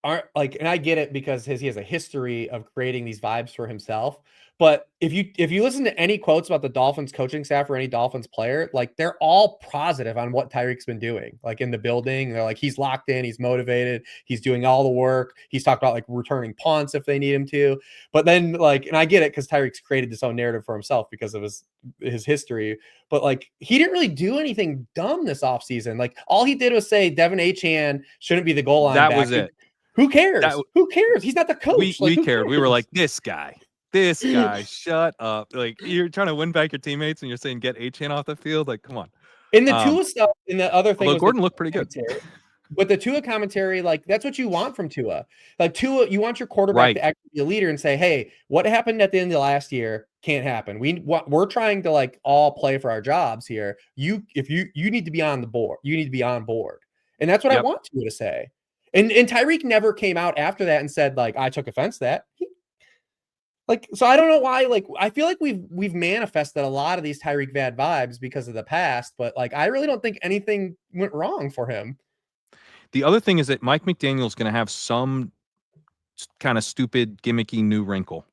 And I get it because he has a history of creating these vibes for himself. But if you listen to any quotes about the Dolphins coaching staff or any Dolphins player, like, they're all positive on what Tyreek's been doing, like, in the building. They're like, he's locked in, he's motivated, he's doing all the work. He's talked about like returning punts if they need him to. But then, like, and I get it because Tyreek's created this own narrative for himself because of his history. But like, he didn't really do anything dumb this offseason. Like, all he did was say Devin Achane shouldn't be the goal line back. That was it. Who cares? Who cares? He's not the coach. We cared. We were like, this guy, shut up. Like, you're trying to win back your teammates and you're saying get Achane off the field. Like, come on. In the Tua stuff, and the other thing, Gordon looked pretty good. But the Tua commentary, like, that's what you want from Tua. Like, Tua, you want your quarterback to actually be a leader and say, hey, what happened at the end of last year can't happen. We're trying to, like, all play for our jobs here. You need to be on the board. You need to be on board. And that's what I want Tua to say. And Tyreek never came out after that and said, like, I took offense to that. So I don't know why. Like, I feel like we've manifested a lot of these Tyreek bad vibes because of the past, but like, I really don't think anything went wrong for him. The other thing is that Mike McDaniel's going to have some kind of stupid, gimmicky new wrinkle,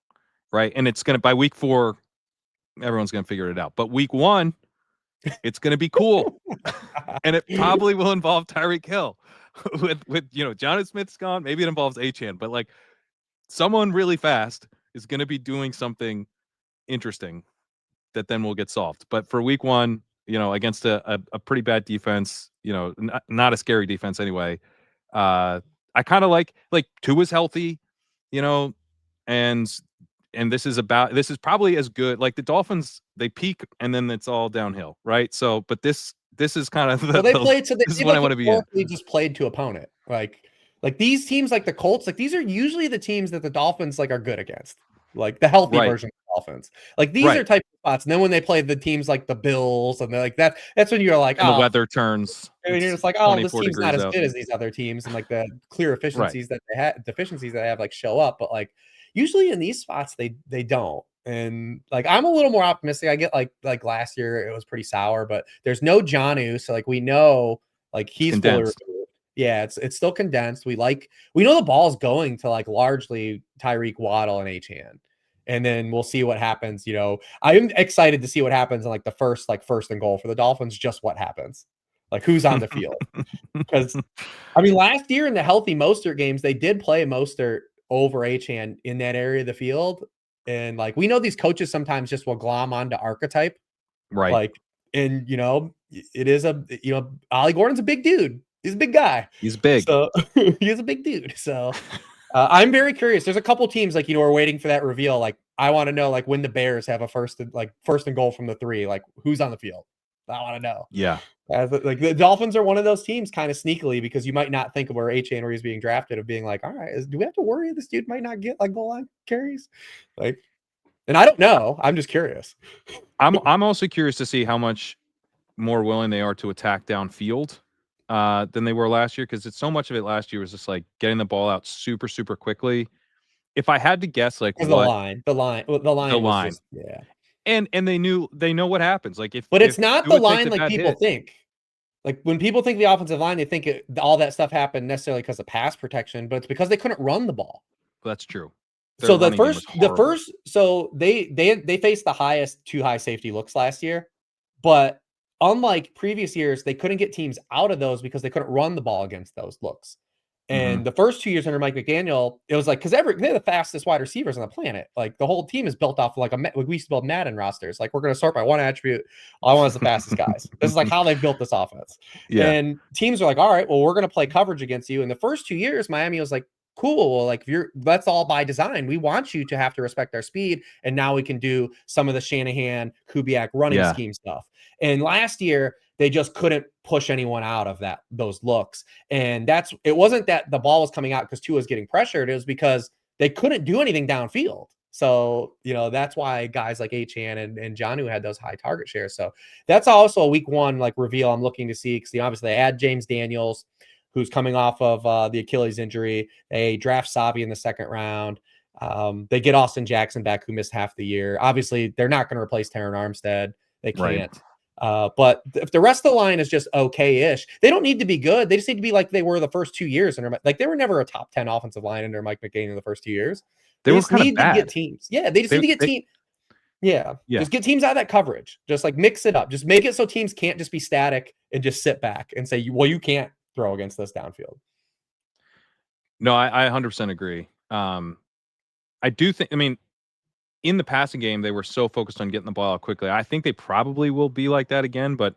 right? And it's going to, by week 4, everyone's going to figure it out. But week 1, it's going to be cool, and it probably will involve Tyreek Hill. With Jonnu Smith's gone, maybe it involves Achane, but like, someone really fast is going to be doing something interesting that then will get solved. But for week 1, against a pretty bad defense, not a scary defense anyway. I kind of like Tua's healthy, and this is probably as good. Like, the Dolphins, they peak and then it's all downhill, right? So, but this is kind of they played. So this is what I want to be in. They just played to opponent. Like these teams, like the Colts, like, these are usually the teams that the Dolphins, like, are good against, like the healthy version of the Dolphins. Like, these are type of spots. And then when they play the teams like the Bills and they're like that's when you're like, and the weather turns. And you're just like, oh, this team's not as good as these other teams, and like the clear deficiencies that they have, like, show up. But like, usually in these spots they don't. And like, I'm a little more optimistic. I get like last year it was pretty sour, but there's no Jonnu, so like, we know, like, he's fully removed. Yeah, it's still condensed. We know the ball's going to, like, largely Tyreek, Waddle, and Achane. And then we'll see what happens. I'm excited to see what happens in like the first and goal for the Dolphins, just what happens. Like, who's on the field. Because I mean, last year in the healthy Mostert games, they did play Mostert over Achane in that area of the field. And like, we know these coaches sometimes just will glom onto archetype. Right. Like, and it is Ollie Gordon's a big dude. He's a big guy. He's big. So he is a big dude. So I'm very curious. There's a couple teams, like, we're waiting for that reveal. Like, I want to know, like, when the Bears have a first and goal from the 3, like, who's on the field? I want to know. Yeah. Like the Dolphins are one of those teams kind of sneakily, because you might not think of where H. Henry is being drafted, of being like, all right, do we have to worry this dude might not get like goal line carries? Like, and I don't know. I'm just curious. I'm also curious to see how much more willing they are to attack downfield than they were last year, because it's so much of it last year was just like getting the ball out super, super quickly. If I had to guess, like Because what the line was line, just, yeah. and they know what happens. Like But if it's not the Tua takes line a like bad people hit, think. Like when people think the offensive line, they think all that stuff happened necessarily because of pass protection, but it's because they couldn't run the ball. that's true. Their So running game was horrible. they faced the highest two high safety looks last year, but unlike previous years, they couldn't get teams out of those because they couldn't run the ball against those looks. Mhm. And the first 2 years under Mike McDaniel, it was like, because they're the fastest wide receivers on the planet. Like the whole team is built off of like we used to build Madden rosters. Like we're going to sort by one attribute. All I want is the fastest guys. This is like how they built this offense. Yeah. And teams are like, all right, well, we're going to play coverage against you. In the first 2 years, Miami was like, cool. Well, like that's all by design. We want you to have to respect our speed. And now we can do some of the Shanahan, Kubiak running Yeah. scheme stuff. And last year, they just couldn't push anyone out of those looks. And it wasn't that the ball was coming out because Tua was getting pressured. It was because they couldn't do anything downfield. So, that's why guys like Achane and Jonnu had those high target shares. So that's also a week one like reveal I'm looking to see, because obviously they add James Daniels, who's coming off of the Achilles injury. They draft Savi in the second round. They get Austin Jackson back, who missed half the year. Obviously, they're not going to replace Terron Armstead. They Right. can't. But if the rest of the line is just okay-ish, they don't need to be good. They just need to be like they were the first 2 years. Like they were never a top 10 offensive line under Mike McDaniel in the first 2 years. They They were just kind of need to get bad. teams. Yeah, they just need to get team. Yeah, Yeah. just get teams out of that coverage. Just like mix it up. Just make it so teams can't just be static and just sit back and say, well, you can't throw against this downfield. No, I 100% agree. I do think, I mean, in the passing game, they were so focused on getting the ball out quickly. I think they probably will be like that again, but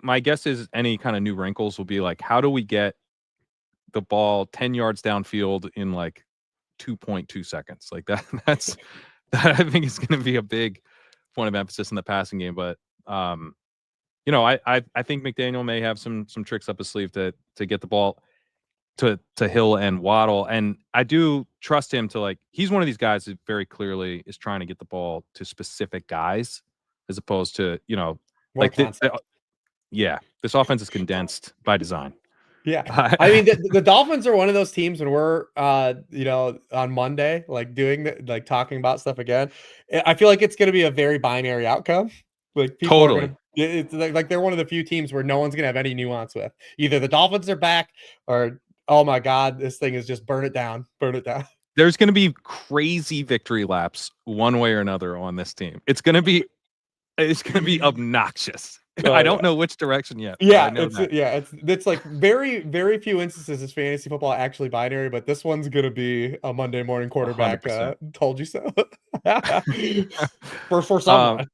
my guess is any kind of new wrinkles will be like, how do we get the ball 10 yards downfield in like 2.2 seconds? Like that I think is going to be a big point of emphasis in the passing game. But I think McDaniel may have some tricks up his sleeve to get the ball to Hill and Waddle, and I do trust him to, like, he's one of these guys that very clearly is trying to get the ball to specific guys as opposed to, More like concept. yeah, this offense is condensed by design. Yeah. I mean, the Dolphins are one of those teams when we're, on Monday, like talking about stuff again. I feel like it's going to be a very binary outcome. Like people are Totally. going to, it's like they're one of the few teams where no one's going to have any nuance with. Either the Dolphins are back, or, oh my God, this thing is just burn it down. There's going to be crazy victory laps one way or another on this team. It's going to be obnoxious. I don't know which direction yet, but I know that. It's like very, very few instances is fantasy football actually binary, but this one's gonna be a Monday morning quarterback 100%. told you so. for someone.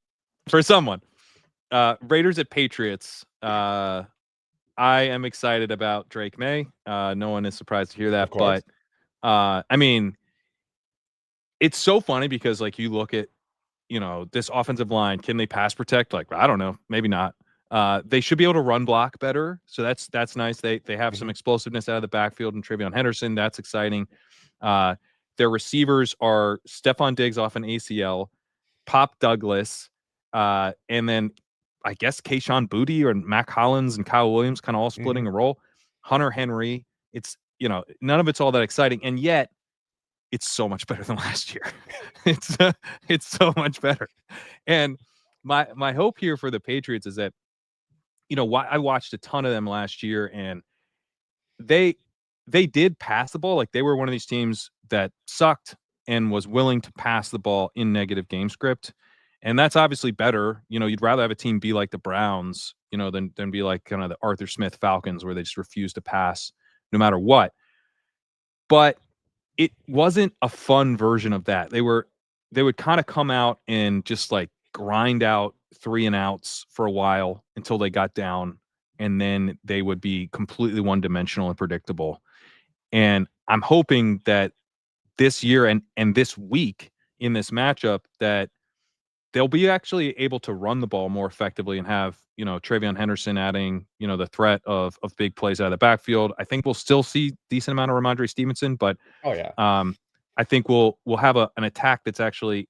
For someone. Raiders at Patriots. I am excited about Drake May. No one is surprised to hear that, but I mean, it's so funny because, like, you look at, this offensive line, can they pass protect? Like, I don't know, maybe not. They should be able to run block better, so that's nice. They have some explosiveness out of the backfield and Travion Henderson. That's exciting. Their receivers are Stephon Diggs off an ACL, Pop Douglas, and then I guess Kayshon Boutte or Mac Hollins and Kyle Williams kind of all splitting a role. Hunter Henry. It's, none of it's all that exciting, and yet it's so much better than last year. It's so much better. And my hope here for the Patriots is that, I watched a ton of them last year, and they did pass the ball. Like, they were one of these teams that sucked and was willing to pass the ball in negative game script. And that's obviously better. You'd rather have a team be like the Browns, than be like kind of the Arthur Smith Falcons, where they just refuse to pass no matter what. But it wasn't a fun version of that. They would kind of come out and just like grind out 3 and outs for a while until they got down, and then they would be completely one-dimensional and predictable. And I'm hoping that this year and this week in this matchup that they'll be actually able to run the ball more effectively and have, Travion Henderson adding, the threat of big plays out of the backfield. I think we'll still see decent amount of Ramondre Stevenson, but Oh yeah. I think we'll have an attack that's actually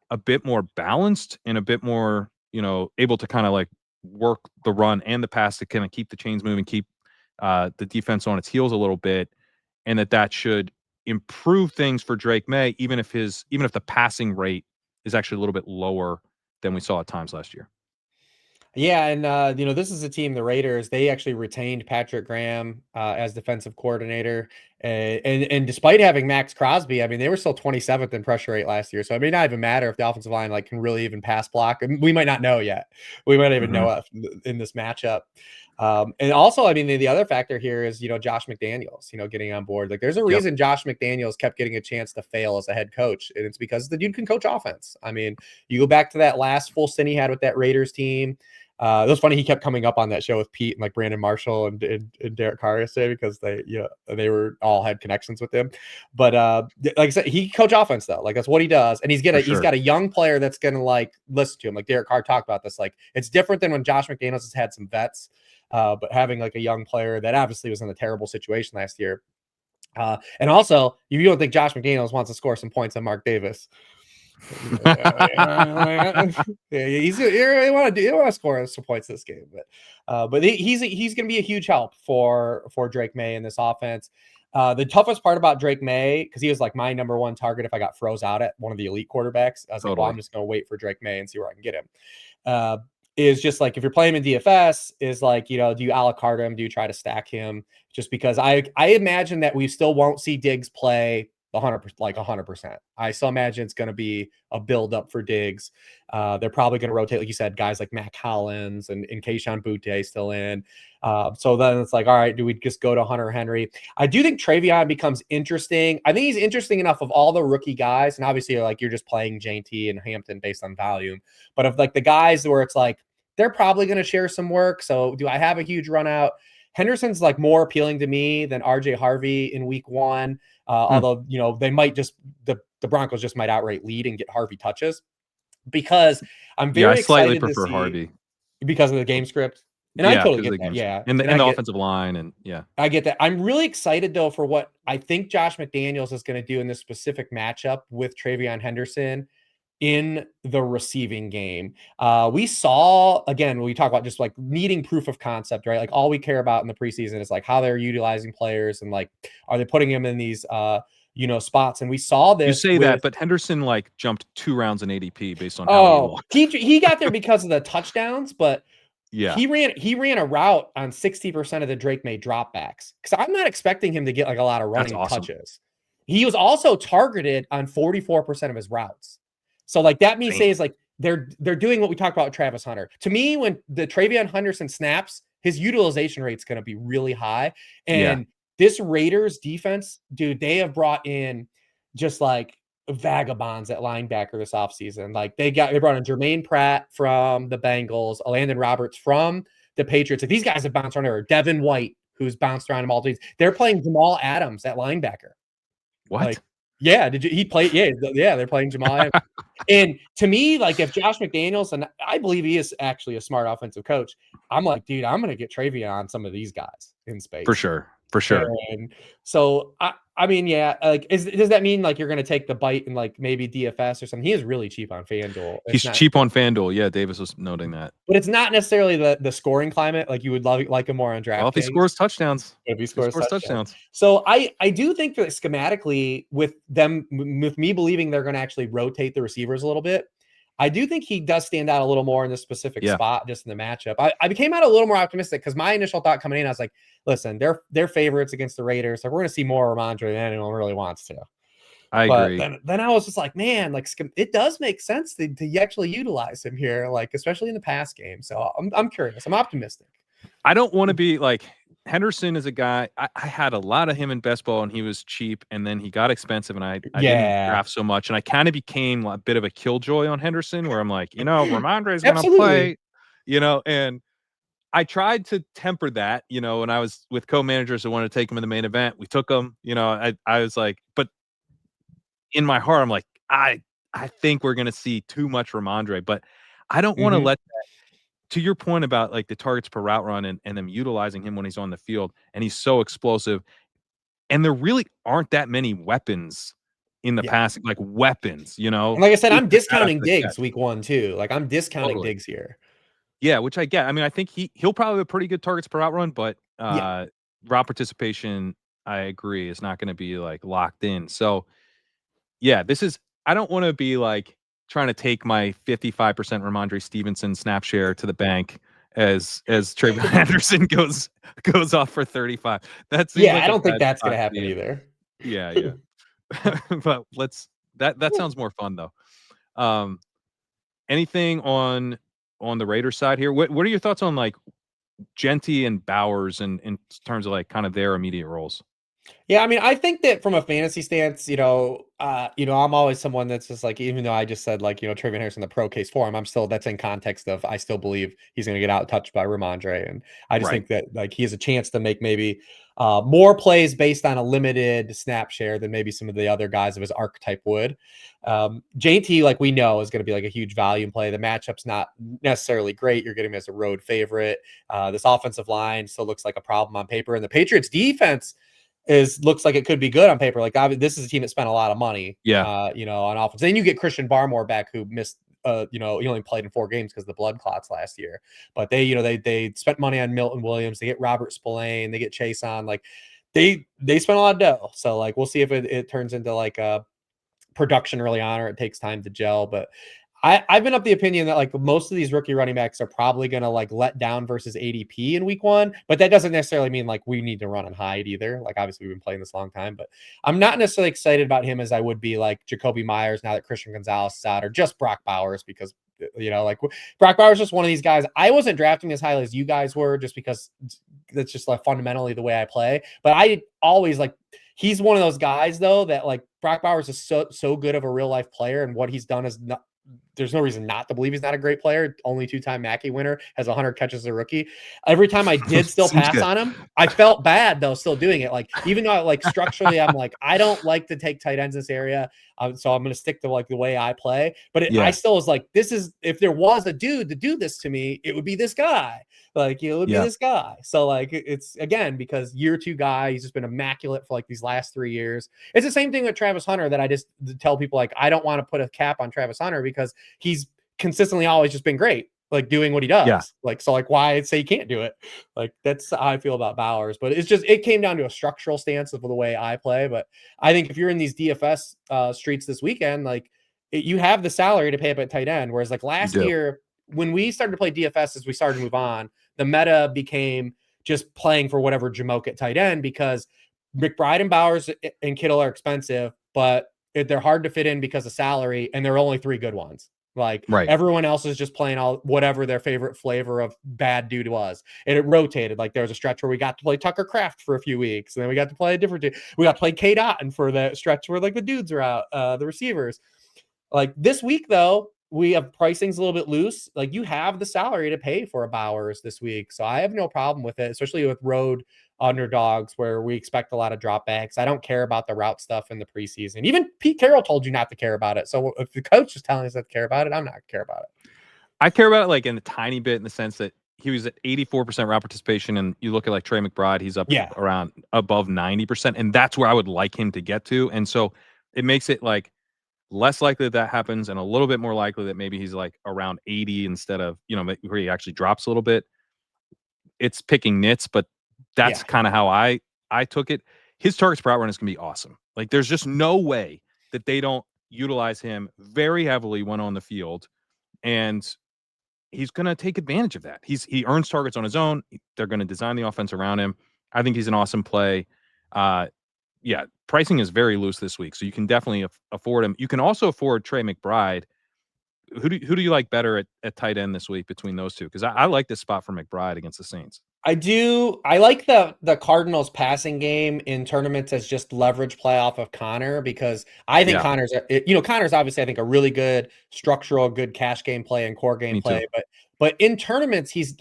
a bit more balanced and a bit more, able to kind of like work the run and the pass to kind of keep the chains moving, keep the defense on its heels a little bit, and that should improve things for Drake May, even if the passing rate is actually a little bit lower than we saw at times last year. Yeah, and this is a team, the Raiders. They actually retained Patrick Graham as defensive coordinator, and despite having Max Crosby, I mean, they were still 27th in pressure rate last year. So it may not even matter if the offensive line can really even pass block. And we might not know yet. We might even know in this matchup. And also, I mean, the other factor here is Josh McDaniels, getting on board. Like, there's a reason Josh McDaniels kept getting a chance to fail as a head coach, and it's because the dude can coach offense. I mean, you go back to that last full stint he had with that Raiders team. It was funny. He kept coming up on that show with Pete and like Brandon Marshall and Derek Carr yesterday because they were all had connections with him. But like I said, he coach offense though. Like that's what he does, and he's got a young player that's gonna like listen to him. Like Derek Carr talked about this. Like it's different than when Josh McDaniels has had some vets, but having like a young player that obviously was in a terrible situation last year. And also, you don't think Josh McDaniels wants to score some points on Mark Davis? Yeah, he's he want to score some points this game, but he's going to be a huge help for Drake May in this offense. The toughest part about Drake May, because he was like my number one target if I got froze out at one of the elite quarterbacks, I was like, well, I'm just going to wait for Drake May and see where I can get him. Is just like if you're playing in DFS, is like do you a la carte him? Do you try to stack him? Just because I imagine that we still won't see Diggs play 100%. I still imagine it's going to be a build up for Diggs. They're probably going to rotate, like you said, guys like Mac Hollins and Kayshon Boutte still in. So then it's like, all right, do we just go to Hunter Henry? I do think Travion becomes interesting. I think he's interesting enough of all the rookie guys, and obviously like you're just playing JT and Hampton based on volume. But of like the guys where it's like they're probably going to share some work. So do I have a huge run out? Henderson's like more appealing to me than RJ Harvey in week one. Although, they might just, the Broncos just might outright lead and get Harvey touches because I'm very slightly excited prefer to see Harvey because of the game script. And I totally get that. Yeah. And the offensive line. And I get that. I'm really excited though for what I think Josh McDaniels is going to do in this specific matchup with Travion Henderson in the receiving game. We saw, again, when we talk about just like needing proof of concept, right? Like all we care about in the preseason is like how they're utilizing players and like, are they putting them in these, spots? And we saw this. You say that, but Henderson like jumped 2 rounds in ADP based on how he looked. He got there because of the touchdowns, but yeah, he ran a route on 60% of the Drake May dropbacks. Because I'm not expecting him to get like a lot of running touches. He was also targeted on 44% of his routes. So like that me say is like they're doing what we talked about with Travis Hunter. To me, when the Travion Henderson snaps, his utilization rate is going to be really high. And this Raiders defense, dude, they have brought in just like vagabonds at linebacker this offseason. Like they brought in Jermaine Pratt from the Bengals, Landon Roberts from the Patriots. Like these guys have bounced around there. Devin White, who's bounced around them all teams. They're playing Jamal Adams at linebacker. What? Like, he played? Yeah, they're playing Jamal Adams. And to me, like if Josh McDaniels, and I believe he is actually a smart offensive coach, I'm like, dude, I'm going to get Travion on some of these guys in space. For sure. And so, I mean, yeah, like, does that mean like you're going to take the bite and like maybe DFS or something? He is really cheap on FanDuel. He's cheap on FanDuel. Yeah, Davis was noting that. But it's not necessarily the scoring climate. Like you would like him more on DraftKings. Well, if he scores touchdowns. If he scores touchdowns. So I do think that schematically with me believing they're going to actually rotate the receivers a little bit, I do think he does stand out a little more in this specific spot, just in the matchup. I became out a little more optimistic because my initial thought coming in, I was like, listen, they're favorites against the Raiders. So we're going to see more Ramondre than anyone really wants to. I agree. Then I was just like, man, like it does make sense to actually utilize him here, like especially in the pass game. So I'm curious. I'm optimistic. I don't want to be like Henderson is a guy. I had a lot of him in best ball, and he was cheap, and then he got expensive, and I didn't draft so much, and I kind of became a bit of a killjoy on Henderson, where I'm like, Ramondre is going to play, and I tried to temper that, when I was with co-managers who wanted to take him in the main event. We took him, I was like, but in my heart, I'm like, I think we're gonna see too much Ramondre, but I don't want to Mhm. let to your point about like the targets per route run and them utilizing him when he's on the field and he's so explosive. And there really aren't that many weapons in the Yeah. passing, like weapons, And like I said, even I'm if not after discounting the catch. Diggs week 1 too. Like, I'm discounting Totally. Diggs here. Yeah, which I get. I mean, I think he'll probably have pretty good targets per route run, but Yeah. route participation, I agree, is not gonna be like locked in. So yeah, this is I don't wanna be like trying to take my 55% Ramondre Stevenson snap share to the bank as Trayvon Henderson goes off for 35. That seems Yeah, like I a don't think bad that's spot gonna to happen be in. either. Yeah, yeah. But that sounds more fun though. Um, anything on the Raiders side here? What are your thoughts on like Genty and Bowers in terms of like kind of their immediate roles? Yeah, I mean, I think that from a fantasy stance, I'm always someone that's just like, even though I just said like, Trayvon Harrison, the pro case for him, I'm still that's in context of I still believe he's going to get out touched by Ramondre, and I just Right. think that like he has a chance to make maybe more plays based on a limited snap share than maybe some of the other guys of his archetype would. JT, like we know, is going to be like a huge volume play. The matchup's not necessarily great. You're getting him as a road favorite. This offensive line still looks like a problem on paper, and the Patriots defense looks like it could be good on paper. Like this is a team that spent a lot of money, Yeah. on offense. Then you get Christian Barmore back, who missed, he only played in 4 games because of the blood clots last year. But they spent money on Milton Williams. They get Robert Spillane. They get Chase on. Like they spent a lot of dough. So like we'll see if it turns into like a production early on or it takes time to gel. But I've been of the opinion that like most of these rookie running backs are probably going to like let down versus ADP in week 1, but that doesn't necessarily mean like we need to run and hide either. Like obviously we've been playing this a long time, but I'm not necessarily excited about him as I would be like Jacoby Myers now that Christian Gonzalez is out, or just Brock Bowers, because like Brock Bowers is just one of these guys. I wasn't drafting as highly as you guys were just because that's just like fundamentally the way I play. But I always like he's one of those guys though that like Brock Bowers is so good of a real life player, and what he's done is not, there's no reason not to believe he's not a great player. Only 2-time Mackey winner, has 100 catches as a rookie. Every time I did still Seems pass good. on him, I felt bad though, still doing it. Like even though like structurally, I'm like I don't like to take tight ends in this area, so I'm going to stick to like the way I play. But I Yeah. still was like, this is if there was a dude to do this to me, it would be this guy. Like it would be Yeah. this guy. So like it's again because year 2 guy, he's just been immaculate for like these last 3 years. It's the same thing with Travis Hunter that I just tell people like I don't want to put a cap on Travis Hunter because he's consistently always just been great, like doing what he Yeah. does. Like, so like why say you can't do it? Like that's how I feel about Bowers, but it came down to a structural stance of the way I play. But I think if you're in these DFS streets this weekend, like you have the salary to pay up at tight end. Whereas like You last do. year, when we started to play DFS, as we started to move on, the meta became just playing for whatever Jamoke at tight end because McBride and Bowers and Kittle are expensive, but they're hard to fit in because of salary, and there are only 3 good ones. Like Right. everyone else is just playing all whatever their favorite flavor of bad dude was. And it rotated. Like there was a stretch where we got to play Tucker Kraft for a few weeks, and then we got to play a different dude. We got to play K Dotton for that stretch where like the dudes are out, the receivers. Like this week, though, we have pricing's a little bit loose. Like you have the salary to pay for a Bowers this week. So I have no problem with it, especially with road underdogs where we expect a lot of dropbacks. I don't care about the route stuff in the preseason. Even Pete Carroll told you not to care about it. So if the coach is telling us not to care about it, I'm not to care about it. I care about it like in a tiny bit in the sense that he was at 84% route participation, and you look at like Trey McBride, he's up Yeah. around above 90%, and that's where I would like him to get to. And so it makes it like less likely that happens and a little bit more likely that maybe he's like around 80 instead of, where he actually drops a little bit. It's picking nits, but that's Yeah. kind of how I took it. His targets per out run is gonna be awesome. Like there's just no way that they don't utilize him very heavily when on the field, and he's gonna take advantage of that. He earns targets on his own. They're gonna design the offense around him. I think he's an awesome play. Uh, yeah, pricing is very loose this week, so you can definitely afford him. You can also afford Trey McBride. Who do you like better at tight end this week between those two? Because I like this spot for McBride against the Saints. I do. I like the Cardinals passing game in tournaments as just leverage play off of Connor because I think Yeah, Connor's obviously I think a really good structural, good cash game play and core game me too. play, but in tournaments he's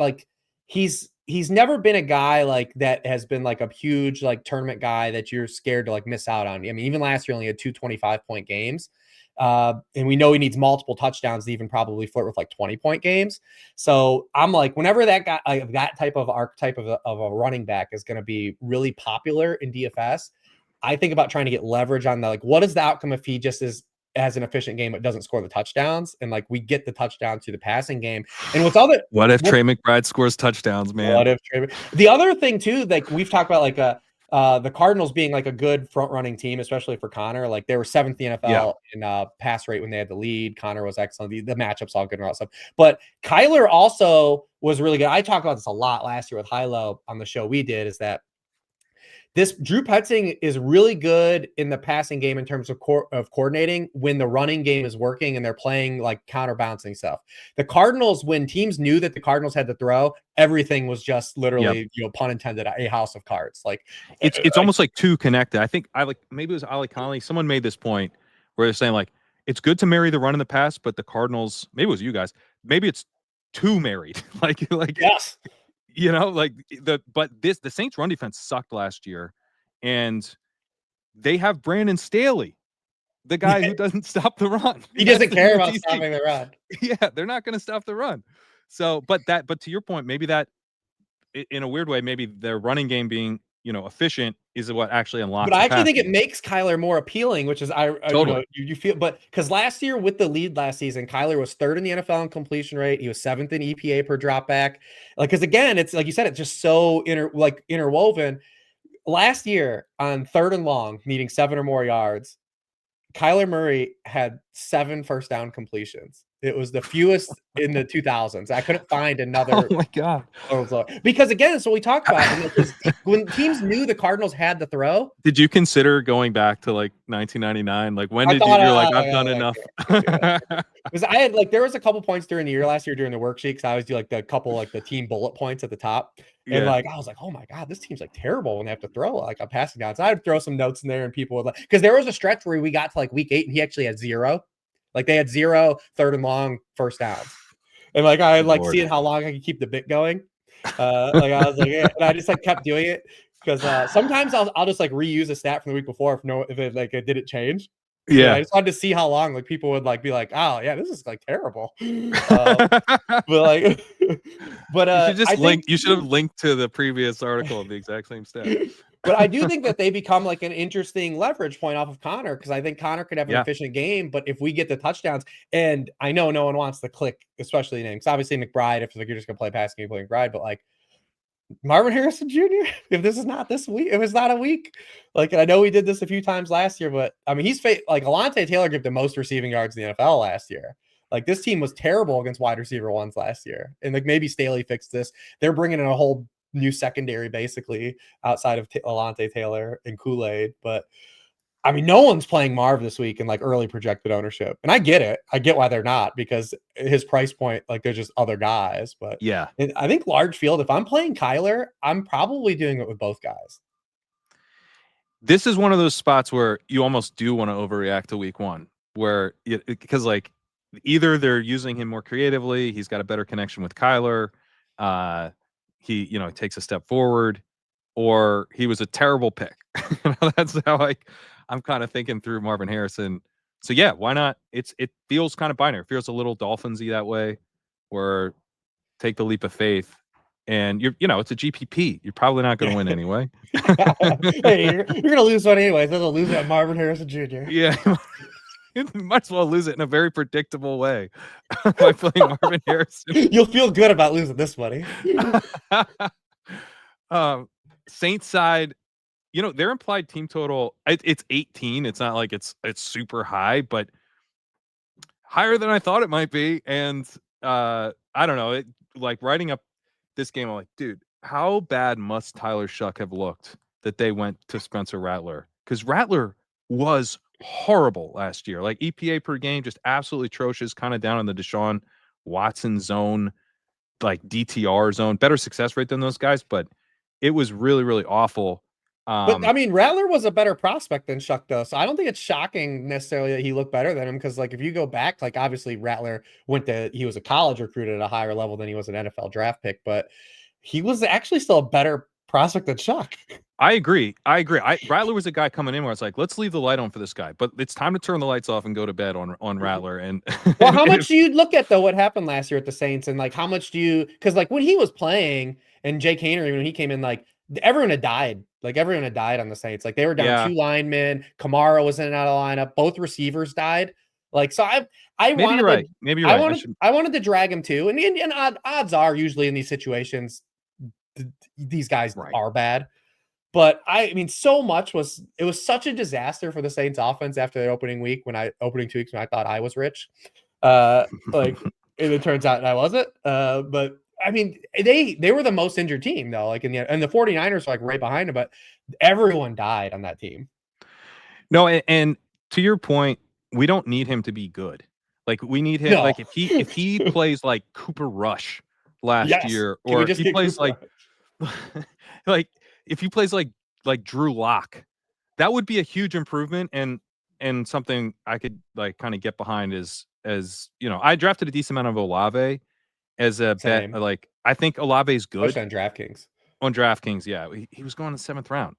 he's never been a guy like that has been like a huge like tournament guy that you're scared to like miss out on. I mean, even last year only had 2 25-point games. And we know he needs multiple touchdowns to even probably flirt with like 20-point games. So I'm like, whenever that guy, like that type of archetype of a running back is going to be really popular in DFS, I think about trying to get leverage on the, like, what is the outcome if he just has an efficient game but doesn't score the touchdowns, and like we get the touchdown to the passing game. And what's other What if Trey McBride scores touchdowns, man? what if the other thing too, like we've talked about, like the Cardinals being like a good front running team, especially for Connor. Like they were 7th in the NFL in pass rate when they had the lead. Connor was excellent. The matchups all good and all that stuff. But Kyler also was really good. I talked about this a lot last year with Hilo on the show we did, is that this Drew Petzing is really good in the passing game in terms of coordinating when the running game is working and they're playing like counterbalancing stuff. The Cardinals, when teams knew that the Cardinals had to throw, everything was just literally, pun intended, a house of cards. Like it's almost like too connected. I think maybe it was Ali Conley. Someone made this point where they're saying like it's good to marry the run and the pass, but the Cardinals, maybe it was you guys, maybe it's too married. like yes. Like the Saints run defense sucked last year, and they have Brandon Staley, the guy who doesn't stop the run. He doesn't care about stopping the run. Yeah, they're not going to stop the run. So, but to your point, maybe that in a weird way, maybe their running game being, efficient is what actually unlocks. But I actually think it makes Kyler more appealing, which is totally. You feel, but because last year with the lead last season, Kyler was 3rd in the NFL in completion rate. He was 7th in EPA per dropback. Like, because again, it's like you said, it's just so interwoven. Last year on 3rd and long, needing 7 or more yards, Kyler Murray had 7 first down completions. It was the fewest in the 2000s. I couldn't find another. Oh my God. Because again, it's what we talked about. When teams knew the Cardinals had the throw. Did you consider going back to like 1999? Like when did you're like, I've done enough? Because I had there was a couple points during the year last year during the worksheet, because I always do like the couple the team bullet points at the top. And I was like, oh my God, this team's like terrible when they have to throw like a passing down. So I'd throw some notes in there, and people would like, because there was a stretch where we got to like week 8 and he actually had 0. Like they had 0 3rd and long first downs. And like I like seeing how long I could keep the bit going. Like I was like, yeah. And I just like kept doing it, because sometimes I'll just like reuse a stat from the week before if it didn't change. Yeah, I just wanted to see how long like people would like be like, oh yeah, this is like terrible. But like, but you should just link. You should have linked to the previous article of the exact same stat. But I do think that they become like an interesting leverage point off of Connor, because I think Connor could have an efficient game. But if we get the touchdowns, and I know no one wants to click, especially names, obviously McBride, if like you're just gonna play passing, you play McBride, but like Marvin Harrison Jr., if this is not this week, if it's not a week, like I know we did this a few times last year, but I mean, he's like Alontae Taylor gave the most receiving yards in the NFL last year. Like this team was terrible against wide receiver ones last year. And like maybe Staley fixed this. They're bringing in a whole new secondary basically outside of Alontae Taylor and Kool-Aid. But I mean, no one's playing Marv this week in like early projected ownership. And I get it. I get why they're not, because his price point, like there's just other guys. But yeah, I think large field, if I'm playing Kyler, I'm probably doing it with both guys. This is one of those spots where you almost do want to overreact to week 1, where because like either they're using him more creatively, he's got a better connection with Kyler, he takes a step forward, or he was a terrible pick. That's how I'm kind of thinking through Marvin Harrison. So yeah, why not? It feels kind of binary. It feels a little Dolphinsy that way, where take the leap of faith. And it's a GPP. You're probably not going to win anyway. Hey, you're going to lose one anyway. So they'll lose it at Marvin Harrison Jr. Yeah. You might as well lose it in a very predictable way by playing Marvin Harrison. You'll feel good about losing this money. Saints side, their implied team total, it's 18. It's not like it's super high, but higher than I thought it might be. And I don't know, like writing up this game, I'm like, dude, how bad must Tyler Shuck have looked that they went to Spencer Rattler? Because Rattler was horrible last year. Like EPA per game, just absolutely atrocious, kind of down in the Deshaun Watson zone, like DTR zone, better success rate than those guys, but it was really, really awful. But I mean, Rattler was a better prospect than Shuck though. So I don't think it's shocking necessarily that he looked better than him. Because like if you go back, like obviously Rattler he was a college recruit at a higher level than he was an NFL draft pick. But he was actually still a better prospect than Chuck. I agree. Rattler was a guy coming in where I was like, let's leave the light on for this guy, but it's time to turn the lights off and go to bed on Rattler. And Well, how much do you look at though what happened last year at the Saints, and like how much do you, because like when he was playing and Jake Haener, when he came in, like everyone had died. Like everyone had died on the Saints. Like they were down yeah, 2 linemen. Kamara was in and out of the lineup. Both receivers died. Like so, I maybe you're wanted to right. Maybe you're right. I should. I wanted to drag him too. And odds are usually in these situations, these guys Right. are bad. But I mean, so much was it was such a disaster for the Saints offense after the opening 2 weeks when I thought I was rich. Like and it turns out I wasn't. But I mean, they were the most injured team though. Like and the 49ers were like right behind them, but everyone died on that team. No, and to your point, we don't need him to be good. Like we need him. No. Like if he plays like Cooper Rush last Yes. year, Can we or just he get plays Cooper? like if he plays like Drew Lock, that would be a huge improvement and something I could like kind of get behind as I drafted a decent amount of Olave as a bet. Same. Like I think Olave's good Especially on DraftKings. on DraftKings. Yeah, he was going in the 7th round.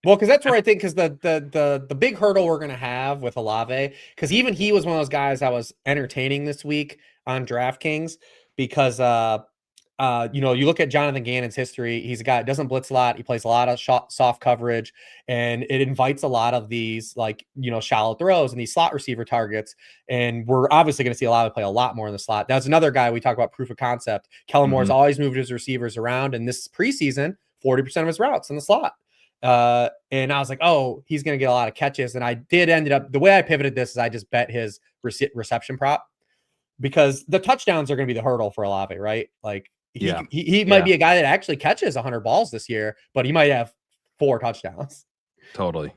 Well, because that's where I think because the big hurdle we're gonna have with Olave, because even he was one of those guys I was entertaining this week on DraftKings because you look at Jonathan Gannon's history. He's a guy that doesn't blitz a lot. He plays a lot of soft coverage, and it invites a lot of these shallow throws and these slot receiver targets. And we're obviously going to see Olave play a lot more in the slot. That's another guy we talk about proof of concept. Kellen Moore's always moved his receivers around, and this preseason, 40% of his routes in the slot. And I was like, oh, he's going to get a lot of catches. And I did ended up, the way I pivoted this is I just bet his reception prop because the touchdowns are going to be the hurdle for Olave, right? Like he might be a guy that actually catches 100 balls this year, but he might have 4 touchdowns. Totally.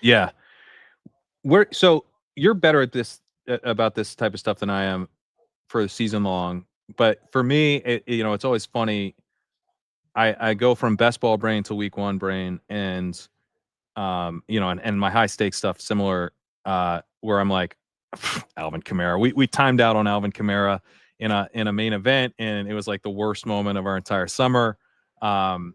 Yeah. So you're better at this about this type of stuff than I am for the season long. But for me, it's always funny. I go from best ball brain to week 1 brain, and and my high stakes stuff similar, where I'm like, Alvin Kamara. We timed out on Alvin Kamara in a main event, and it was like the worst moment of our entire summer. And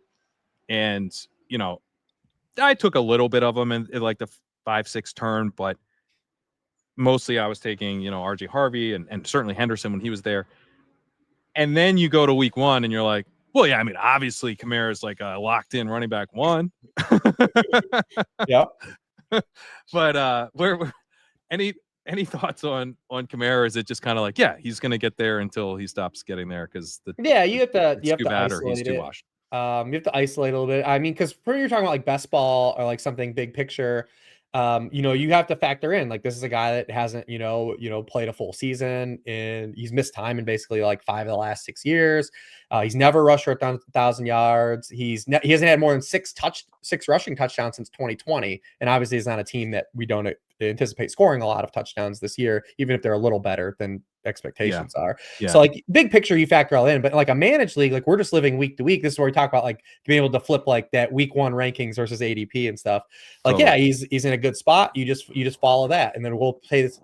I took a little bit of them in like the 5-6 turn, but mostly I was taking RJ Harvey and certainly Henderson when he was there. And then you go to week 1 and you're like, well, yeah, I mean, obviously Kamara is like a locked in running back 1. Yeah. But where any thoughts on Kamara? Is it just kind of like, yeah, he's going to get there until he stops getting there because You have to he's isolate too it. washed. You have to isolate a little bit. I mean, because when you're talking about like best ball or like something big picture, you have to factor in like this is a guy that hasn't, played a full season and he's missed time in basically like 5 of the last 6 years. He's never rushed for 1,000 yards. He hasn't had more than 6 rushing touchdowns since 2020, and obviously it's not a team that we don't anticipate scoring a lot of touchdowns this year, even if they're a little better than expectations are. Yeah. So like big picture, you factor all in, but like a managed league, like we're just living week to week. This is where we talk about like being able to flip like that week 1 rankings versus ADP and stuff. Like, Totally. yeah, he's in a good spot. You just follow that, and then we'll play this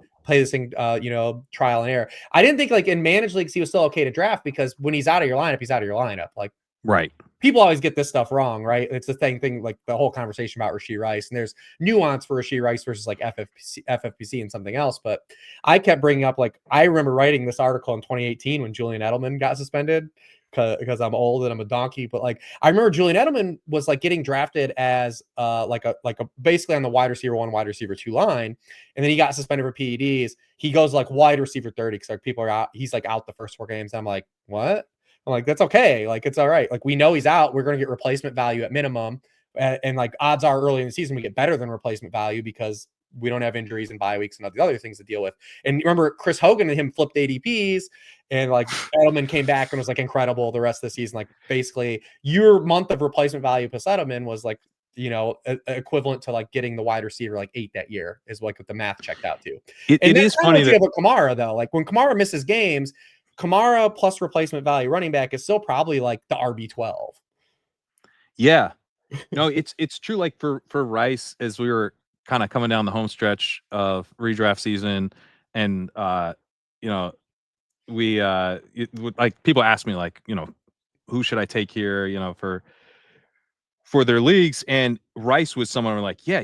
thing, trial and error. I didn't think like in managed leagues he was still okay to draft because when he's out of your lineup, he's out of your lineup. Like, right. People always get this stuff wrong, right? It's the same thing, like the whole conversation about Rashee Rice, and there's nuance for Rashee Rice versus like FFPC and something else. But I kept bringing up, like, I remember writing this article in 2018 when Julian Edelman got suspended because I'm old and I'm a donkey. But like, I remember Julian Edelman was like getting drafted as like a basically on the wide receiver 1, wide receiver 2 line, and then he got suspended for PEDs. He goes like wide receiver 30 because like people are out. He's like out the first 4 games. I'm like, what? I'm like, that's okay. Like, it's all right. Like, we know he's out. We're going to get replacement value at minimum. And like odds are early in the season, we get better than replacement value because we don't have injuries and bye weeks and the other things to deal with. And remember, Chris Hogan and him flipped ADPs, and like Edelman came back and was like incredible the rest of the season. Like, basically, your month of replacement value plus Edelman was like, equivalent to like getting the wide receiver like 8 that year is like what the math checked out to. It is funny that with Kamara though, like when Kamara misses games, Kamara plus replacement value running back is still probably like the RB12. Yeah. No, it's true. Like for Rice, as we were kind of coming down the home stretch of redraft season, and we like people ask me like, who should I take here, for their leagues. And Rice was someone where like, yeah,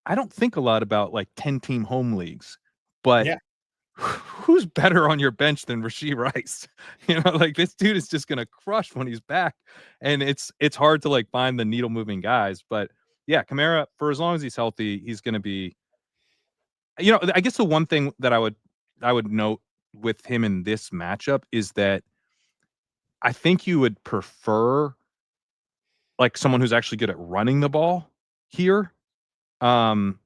I don't think a lot about like 10-team home leagues, but Yeah. who's better on your bench than Rasheed Rice? Like this dude is just gonna crush when he's back, and it's hard to like find the needle moving guys. But yeah, Kamara, for as long as he's healthy, he's gonna be. I guess the one thing that I would note with him in this matchup is that I think you would prefer like someone who's actually good at running the ball here. Um,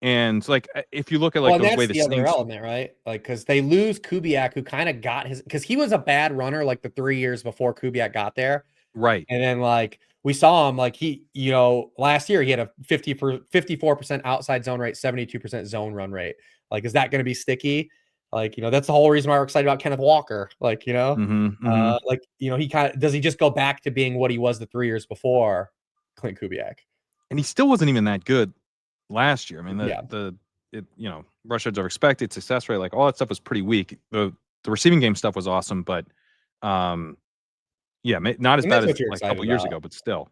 and like if you look at Well, like and the way that's the the other Saints, element, right? Like, because they lose Kubiak, who kind of got his, because he was a bad runner like the 3 years before Kubiak got there. right? And then like we saw him like last year he had a 54% outside zone rate, 72% zone run rate. Like, is that going to be sticky? Like, that's the whole reason why we're excited about Kenneth Walker. Like, Mm-hmm, mm-hmm. he kind of does he just go back to being what he was the 3 years before Clint Kubiak? And he still wasn't even that good last year. I mean, Yeah. rush yards are expected, success rate, like all that stuff was pretty weak. The receiving game stuff was awesome, but um, yeah, not as And bad that's as what you're like a excited couple years about. ago, but still.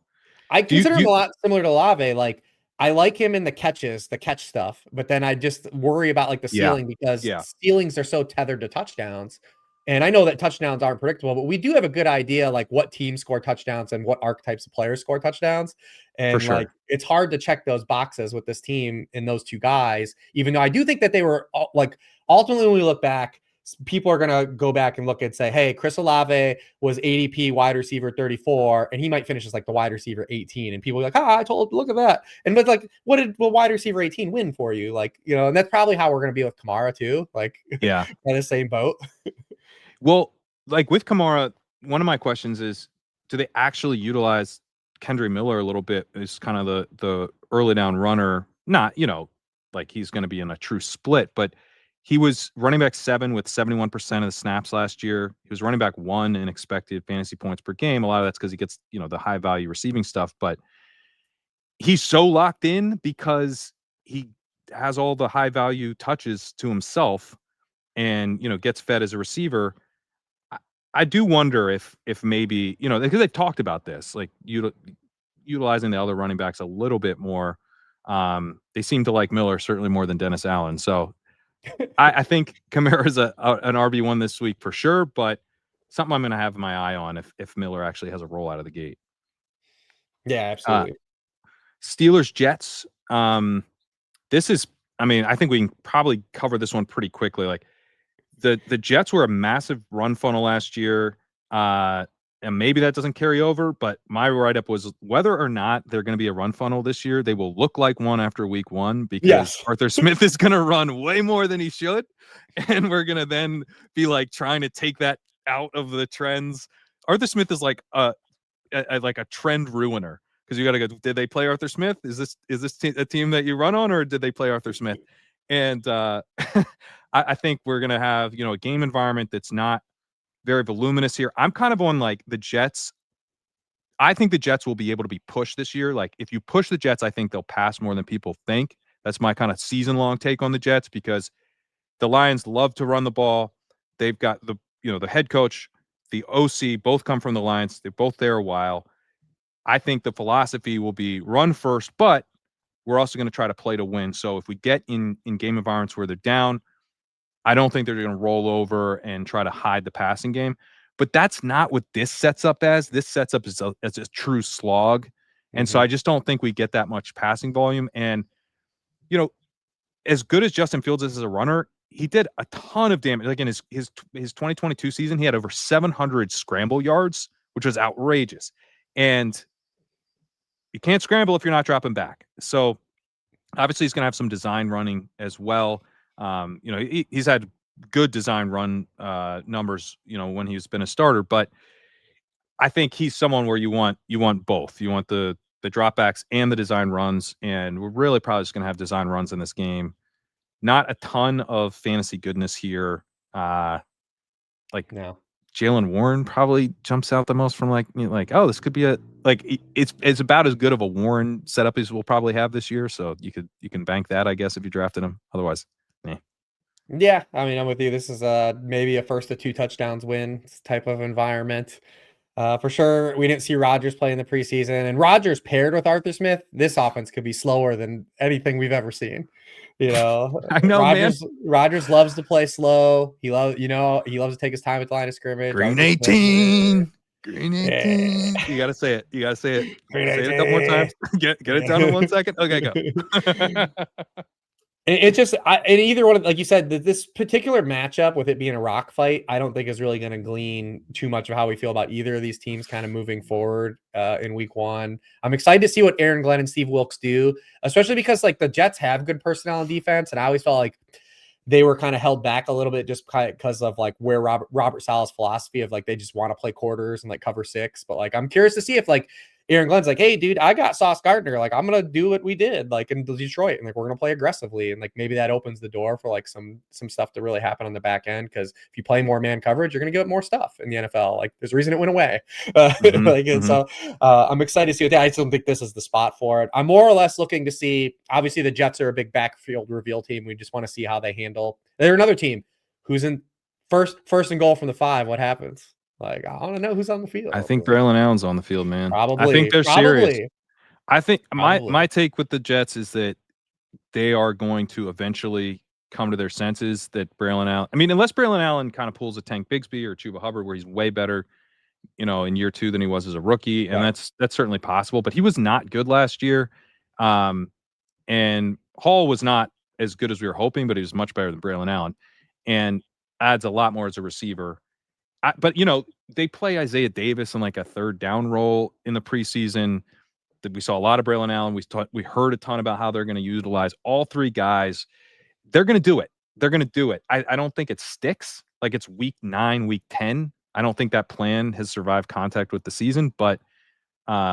I Do you consider do him a you lot similar to Lave. Like, I like him in the catches, the catch stuff, but then I just worry about like the Yeah, ceiling because yeah, ceilings are so tethered to touchdowns. And I know that touchdowns aren't predictable, but we do have a good idea like what teams score touchdowns and what archetypes of players score touchdowns. for And like sure. it's hard to check those boxes with this team and those two guys, even though I do think that they were like ultimately when we look back, people are gonna go back and look and say, hey, Chris Olave was ADP wide receiver 34, and he might finish as like the wide receiver 18. And people are like, I told, look at that. And but like, what did wide receiver 18 win for you? Like, and that's probably how we're gonna be with Kamara too, like Yeah. in the same boat. Well, like with Kamara, one of my questions is, do they actually utilize Kendry Miller a little bit as kind of the early down runner? Not, like he's going to be in a true split, but he was running back 7 with 71% of the snaps last year. He was running back 1 in expected fantasy points per game. A lot of that's because he gets, the high value receiving stuff, but he's so locked in because he has all the high value touches to himself and, gets fed as a receiver. I do wonder if maybe, because they've talked about this, like utilizing the other running backs a little bit more. They seem to like Miller certainly more than Dennis Allen. So I think Kamara is an RB1 this week for sure, but something I'm going to have my eye on if Miller actually has a roll out of the gate. Yeah, Uh, absolutely. Steelers Jets. This is, I mean, I think we can probably cover this one pretty quickly. Like the Jets were a massive run funnel last year. And maybe that doesn't carry over, but my write up was whether or not they're going to be a run funnel this year, they will look like one after week 1 because Yes. Arthur Smith is going to run way more than he should. And we're going to then be like trying to take that out of the trends. Arthur Smith is like a trend ruiner because you got to go. Did they play Arthur Smith? Is this a team that you run on, or did they play Arthur Smith? And I think we're gonna have a game environment that's not very voluminous here. I'm kind of on like the Jets. I think the Jets will be able to be pushed this year. Like if you push the Jets, I think they'll pass more than people think. That's my kind of season long take on the Jets because the Lions love to run the ball. They've got the head coach, the OC, both come from the Lions. They're both there a while. I think the philosophy will be run first, but we're also going to try to play to win. So if we get in game environments where they're down, I don't think they're going to roll over and try to hide the passing game. But that's not what this sets up as. This sets up as a true slog. And so Hmm. I just don't think we get that much passing volume. And, you know, as good as Justin Fields is as a runner, he did a ton of damage. Like in his 2022 season, he had over 700 scramble yards, which was outrageous. And you can't scramble if you're not dropping back. So obviously he's going to have some design running as well. He's had good design run numbers, when he's been a starter, but I think he's someone where you want both. You want the dropbacks and the design runs, and we're really probably just going to have design runs in this game. Not a ton of fantasy goodness here. Like No. Jalen Warren probably jumps out the most from like oh, this could be it's about as good of a Warren setup as we'll probably have this year. So you can bank that, I guess, if you drafted him. Otherwise, eh. Yeah, I mean, I'm with you. This is maybe a first to 2 touchdowns win type of environment. For sure, we didn't see Rodgers play in the preseason, and Rodgers paired with Arthur Smith, this offense could be slower than anything we've ever seen. You know, I know, man. Rodgers loves to play slow. He loves to take his time at the line of scrimmage. Green Arthur Smith, 18. Green yeah. 18. You gotta say it. You gotta say it. Green Say it a couple more 18. times. Get it down in 1 second. Okay, go. It just, in either one, like you said, this particular matchup with it being a rock fight, I don't think is really going to glean too much of how we feel about either of these teams kind of moving forward in week 1. I'm excited to see what Aaron Glenn and Steve Wilkes do, especially because like the Jets have good personnel and defense. And I always felt like they were kind of held back a little bit just because of like where Robert Saleh's philosophy of like, they just want to play quarters and like cover 6. But like, I'm curious to see if like Aaron Glenn's like, hey, dude, I got Sauce Gardner. Like, I'm going to do what we did like in Detroit. And like, we're going to play aggressively. And like, maybe that opens the door for like some stuff to really happen on the back end. Cause if you play more man coverage, you're going to get more stuff in the NFL. Like there's a reason it went away. So I'm excited to see what that. I still don't think this is the spot for it. I'm more or less looking to see, obviously the Jets are a big backfield reveal team. We just want to see how they handle. They're another team who's in first and goal from the 5. What happens? Like, I want to know who's on the field. I think Braylon Allen's on the field, man. Probably. I think they're serious. I think my take with the Jets is that they are going to eventually come to their senses that Braylon Allen. I mean, unless Braylon Allen kind of pulls a Tank Bigsby or Chuba Hubbard, where he's way better, in year 2 than he was as a rookie, and that's certainly possible. But he was not good last year, and Hall was not as good as we were hoping, but he was much better than Braylon Allen, and adds a lot more as a receiver. But they play Isaiah Davis in like a 3rd down role in the preseason. That we saw a lot of Braylon Allen. We heard a ton about how they're going to utilize all 3 guys. They're going to do it. They're going to do it. I don't think it sticks. Like it's week 9, week 10. I don't think that plan has survived contact with the season. But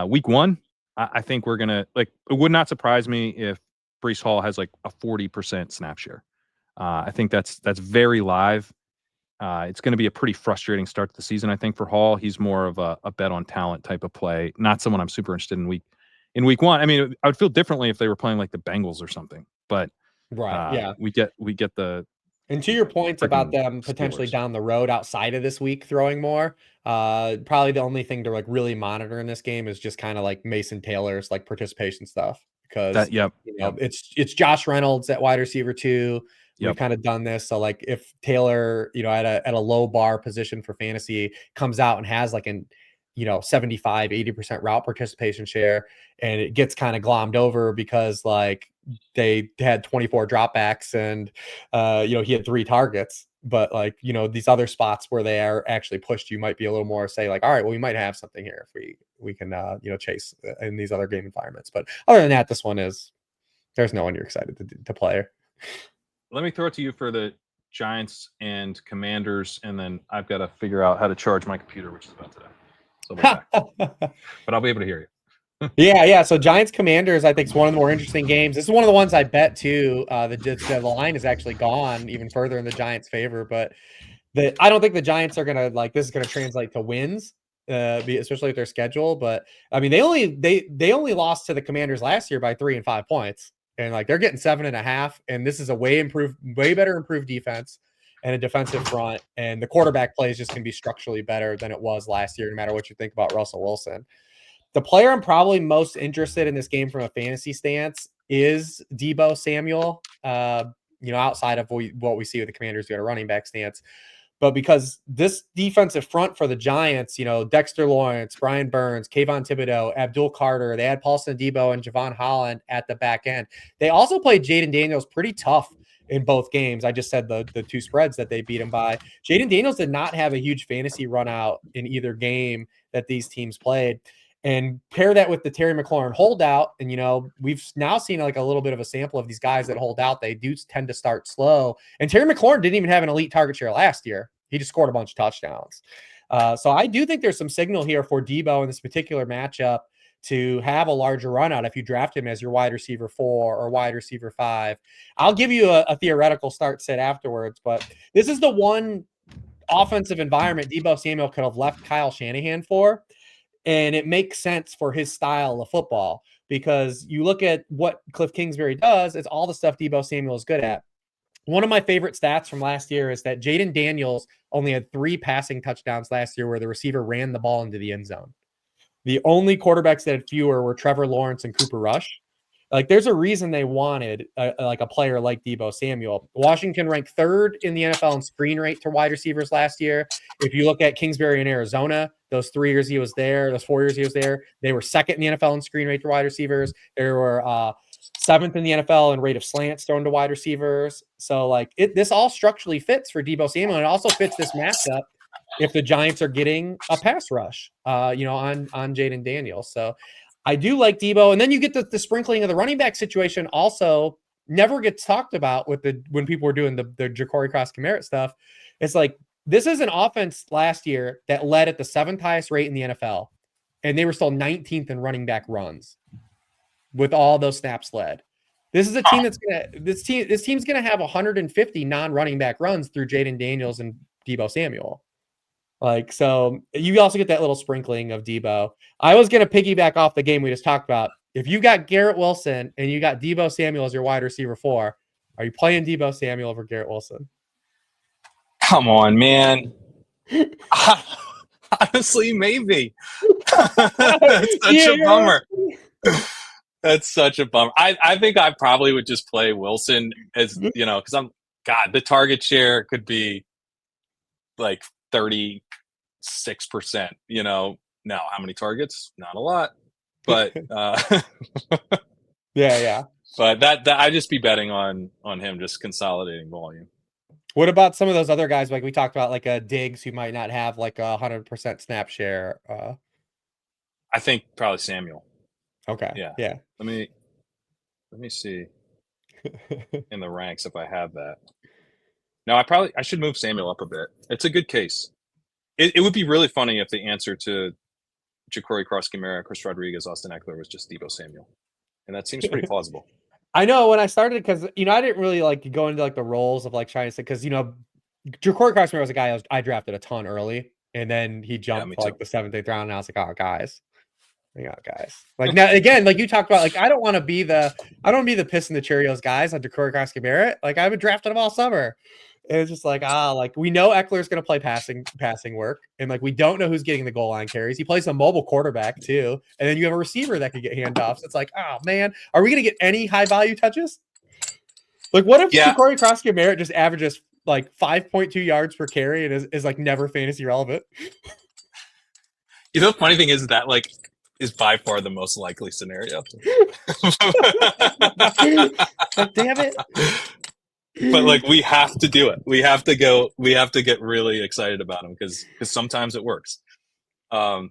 week 1, I think we're going to like. It would not surprise me if Breece Hall has like a 40% snap share. I think that's very live. It's going to be a pretty frustrating start to the season, I think, for Hall. He's more of a bet on talent type of play, not someone I'm super interested in week 1. I mean, I would feel differently if they were playing like the Bengals or something, but we get the. And to your point about them potentially down the road outside of this week throwing more, probably the only thing to like really monitor in this game is just kind of like Mason Taylor's like participation stuff, because it's Josh Reynolds at wide receiver 2. We've kind of done this. So like if Taylor, at a low bar position for fantasy comes out and has like an 75-80% route participation share, and it gets kind of glommed over because like they had 24 dropbacks and he had 3 targets, but like these other spots where they are actually pushed, you might be a little more say like, all right, well, we might have something here if we can chase in these other game environments. But other than that, this one there's no one you're excited to play. Let me throw it to you for the Giants and Commanders, and then I've got to figure out how to charge my computer, which is about today. So but I'll be able to hear you. Yeah. So Giants Commanders, I think, is one of the more interesting games. This is one of the ones I bet too. The line is actually gone even further in the Giants' favor, but I don't think the Giants are gonna this is gonna translate to wins, especially with their schedule. But I mean, they only lost to the Commanders last year by 3 and 5 points, and like they're getting 7.5. And this is a way better improved defense and a defensive front, and the quarterback play is just gonna be structurally better than it was last year, no matter what you think about Russell Wilson. The player I'm probably most interested in this game from a fantasy stance is Deebo Samuel. Outside of what we see with the Commanders doing a running back stance. But because this defensive front for the Giants, Dexter Lawrence, Brian Burns, Kayvon Thibodeau, Abdul Carter, they had Paulson Debo and Javon Holland at the back end. They also played Jaden Daniels pretty tough in both games. I just said the 2 spreads that they beat him by. Jaden Daniels did not have a huge fantasy run out in either game that these teams played. And pair that with the Terry McLaurin holdout. And, we've now seen like a little bit of a sample of these guys that hold out. They do tend to start slow. And Terry McLaurin didn't even have an elite target share last year. He just scored a bunch of touchdowns. So I do think there's some signal here for Deebo in this particular matchup to have a larger run out if you draft him as your wide receiver 4 or wide receiver 5. I'll give you a theoretical start sit afterwards, but this is the one offensive environment Deebo Samuel could have left Kyle Shanahan for. And it makes sense for his style of football, because you look at what Cliff Kingsbury does, it's all the stuff Deebo Samuel is good at. One of my favorite stats from last year is that Jaden Daniels only had 3 passing touchdowns last year where the receiver ran the ball into the end zone. The only quarterbacks that had fewer were Trevor Lawrence and Cooper Rush. Like, there's a reason they wanted a player like Deebo Samuel. Washington ranked 3rd in the NFL in screen rate to wide receivers last year. If you look at Kingsbury in Arizona, those 3 years he was there, those 4 years he was there, they were 2nd in the NFL in screen rate to wide receivers. They were 7th in the NFL in rate of slants thrown to wide receivers. So, like, this all structurally fits for Deebo Samuel, and it also fits this matchup if the Giants are getting a pass rush, on Jaden Daniels. So I do like Deebo. And then you get the sprinkling of the running back situation also never gets talked about when people were doing the Ja'Cory Cross-Kamara stuff. It's like, this is an offense last year that led at the 7th highest rate in the NFL, and they were still 19th in running back runs with all those snaps led. This is a team this team's gonna have 150 non-running back runs through Jaden Daniels and Deebo Samuel. Like, so you also get that little sprinkling of Deebo. I was going to piggyback off the game we just talked about. If you got Garrett Wilson and you got Deebo Samuel as your wide receiver 4, are you playing Deebo Samuel over Garrett Wilson? Come on, man. Honestly, maybe. That's such a bummer. That's such a bummer. I think I probably would just play Wilson as, because the target share could be like 36%, now how many targets? Not a lot, but yeah. But that I'd just be betting on him just consolidating volume. What about some of those other guys like we talked about, like Diggs, who might not have like 100% snap share? I think probably Samuel. Okay. Yeah. Let me see in the ranks if I have that. No, I should move Samuel up a bit. It's a good case. It would be really funny if the answer to Ja'Cory Cross-Kamara, Chris Rodriguez, Austin Eckler was just Deebo Samuel, and that seems pretty plausible. I know when I started, because I didn't really like go into like the roles of like trying to say, because Ja'Cory Cross-Kamara was a guy I drafted a ton early, and then he jumped for like the 7th, 8th round, and I was like, oh guys. Like, now again, like you talked about, like I don't want to be the piss in the Cheerios guys on Ja'Cory Cross-Kamara. Like, I've been drafting him all summer. And it's just like, like we know Eckler's going to play passing work, and like we don't know who's getting the goal line carries. He plays a mobile quarterback too, and then you have a receiver that could get handoffs. It's like, oh man, are we going to get any high value touches? Like, what if Ja'Cory Cross-Kamara just averages like 5.2 yards per carry and is like never fantasy relevant? The funny thing is that like is by far the most likely scenario. Like, damn it. But like, we have to do it. We have to get really excited about him because sometimes it works. All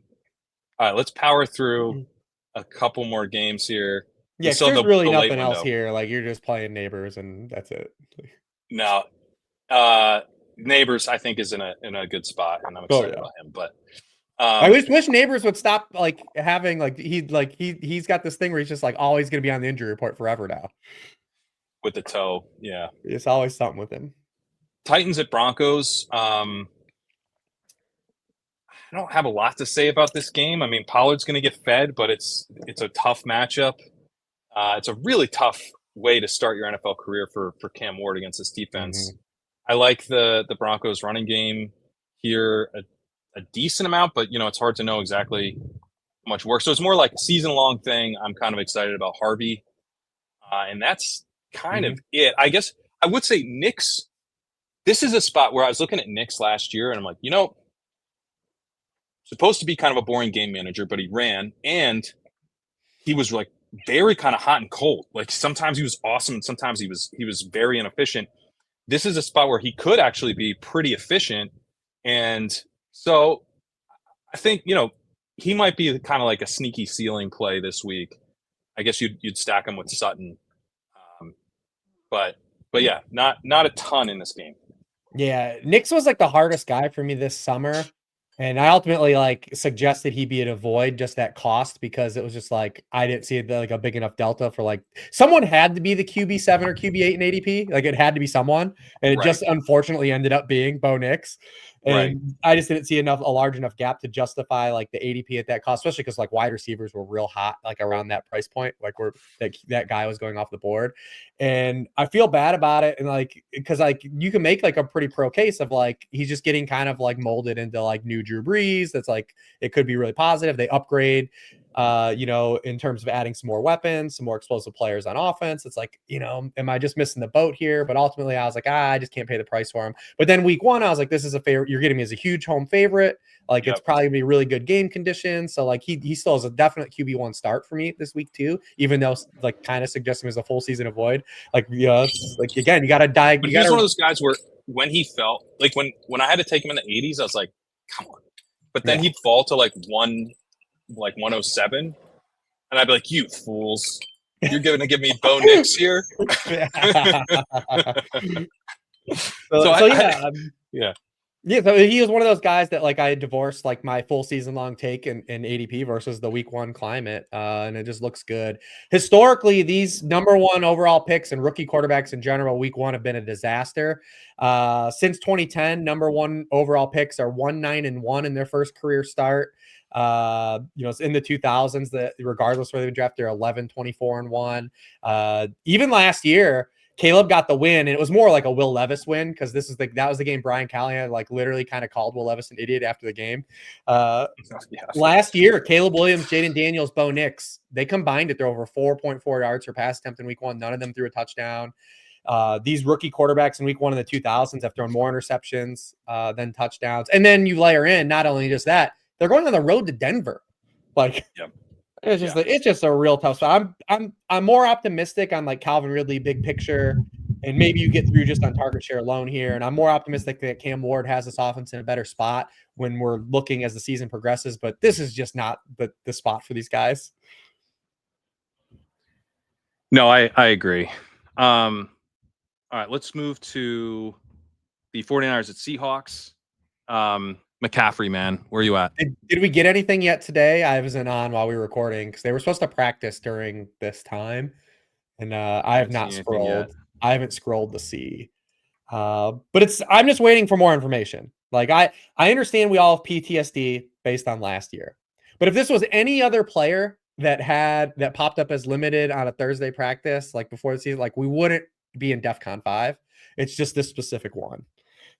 right, let's power through a couple more games here. Yeah, there's really nothing else here. Like, you're just playing Neighbors and that's it. No, Neighbors I think is in a good spot, and I'm excited about him. But I wish Neighbors would stop like having he's got this thing where he's just like always going to be on the injury report forever now. With the toe, yeah. It's always something with him. Titans at Broncos. I don't have a lot to say about this game. I mean, Pollard's going to get fed, but it's a tough matchup. It's a really tough way to start your NFL career for Cam Ward against this defense. Mm-hmm. I like the Broncos running game here a decent amount, but it's hard to know exactly how much work. So it's more like a season-long thing. I'm kind of excited about Harvey, and that's kind of it. I guess I would say Knicks. This is a spot where I was looking at Knicks last year, and I'm like, supposed to be kind of a boring game manager, but he ran, and he was like very kind of hot and cold. Like, sometimes he was awesome, and sometimes he was very inefficient. This is a spot where he could actually be pretty efficient, and so I think he might be kind of like a sneaky ceiling play this week. I guess you'd stack him with Sutton. But yeah, not a ton in this game. Yeah, Nix was like the hardest guy for me this summer, and I ultimately like suggested he be at avoid just that cost, because it was just like I didn't see like a big enough delta for like someone had to be the QB7 or QB8 in ADP. Like, it had to be someone, and it just unfortunately ended up being Bo Nix. Right. And I just didn't see a large enough gap to justify like the ADP at that cost, especially because like wide receivers were real hot, like around that price point, like where that guy was going off the board. And I feel bad about it. And like, because like you can make like a pretty pro case of like he's just getting kind of like molded into like new Drew Brees. That's like it could be really positive. They upgrade in terms of adding some more weapons, some more explosive players on offense. It's like, am I just missing the boat here? But ultimately I was like, I just can't pay the price for him. But then week 1, I was like, this is a favorite. You're getting me as a huge home favorite. Like it's probably gonna be really good game conditions. So like he still has a definite QB1 start for me this week too, even though like kind of suggesting as a full season avoid. Like, it's like, again, you got to die. But he's one of those guys where when he fell, like when I had to take him in the 80s, I was like, come on. But then he'd fall to like 107, and I'd be like, you fools. You're going to give me Bo Nix here? So he was one of those guys that like I divorced like my full season long take in ADP versus the week 1 climate. And it just looks good. Historically, these number 1 overall picks and rookie quarterbacks in general, week 1 have been a disaster. Since 2010, number 1 overall picks are 1-9-1 in their first career start. It's in the 2000s that regardless where they've been drafted, they're 11-24-1. Even last year, Caleb got the win, and it was more like a Will Levis win because that was the game Brian Callahan like literally kind of called Will Levis an idiot after the game. Last year, Caleb Williams, Jaden Daniels, Bo Nix, they combined to throw over 4.4 yards per pass attempt in week 1. None of them threw a touchdown. These rookie quarterbacks in week 1 in the 2000s have thrown more interceptions than touchdowns. And then you layer in not only just that, they're going on the road to Denver. Like, it's just a real tough spot. I'm more optimistic on like Calvin Ridley, big picture, and maybe you get through just on target share alone here. And I'm more optimistic that Cam Ward has this offense in a better spot when we're looking as the season progresses. But this is just not the spot for these guys. No, I agree. All right, let's move to the 49ers at Seahawks. McCaffrey, man, where are you at? Did we get anything yet today? I wasn't on while we were recording because they were supposed to practice during this time, and I have not scrolled. I haven't scrolled to see, but I'm just waiting for more information. Like I understand we all have PTSD based on last year, but if this was any other player that popped up as limited on a Thursday practice, like before the season, like we wouldn't be in DEFCON 5. It's just this specific one.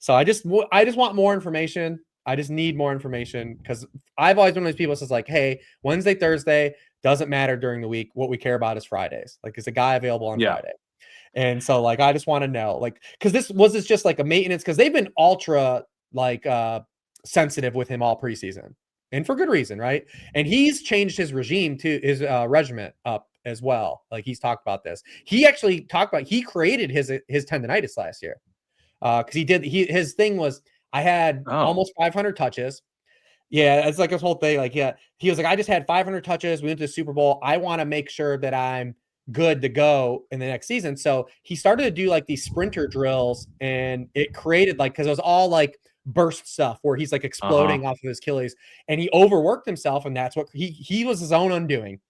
So I just want more information. I just need more information because I've always been one of those people that says like, hey, Wednesday, Thursday doesn't matter during the week. What we care about is Fridays. Like, is a guy available on Friday? And so like, I just want to know, like, because this just like a maintenance, because they've been ultra like sensitive with him all preseason, and for good reason, right? And he's changed his regime to his regiment up as well. Like he's talked about this. He actually talked about he created his tendonitis last year because his thing was I had almost 500 touches. Yeah, it's like this whole thing. Like, yeah, he was like, I just had 500 touches. We went to the Super Bowl. I want to make sure that I'm good to go in the next season. So he started to do like these sprinter drills, and it created like, because it was all like burst stuff where he's like exploding off of his Achilles, and he overworked himself, and that's what he was his own undoing.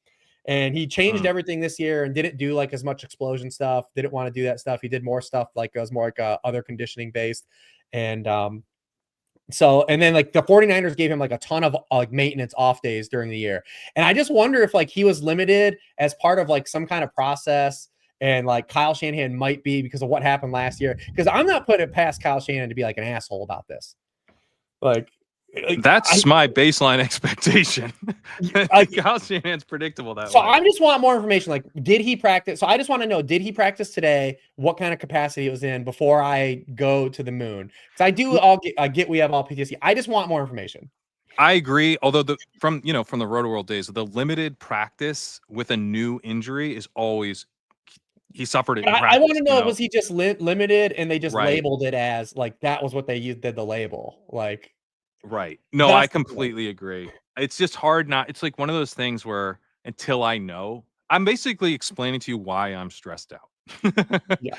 And he changed everything this year and didn't do like as much explosion stuff. Didn't want to do that stuff. He did more stuff like it was more like other conditioning based. And and then like the 49ers gave him like a ton of like maintenance off days during the year. And I just wonder if like he was limited as part of like some kind of process, and like Kyle Shanahan might be because of what happened last year. Because I'm not putting it past Kyle Shanahan to be like an asshole about this. Like that's my baseline expectation. Kyle Shanahan's predictable that way. So I just want more information. Like, did he practice? So I just want to know, did he practice today? What kind of capacity it was in before I go to the moon? Because I get we have all PTSD. I just want more information. I agree. Although from the Roto World days, the limited practice with a new injury is always he suffered it. I want to know, was he just limited and they just labeled it as like that was what they used, did the label like. Right. No, I completely agree. It's just hard not. It's like one of those things where until I know, I'm basically explaining to you why I'm stressed out. Yeah.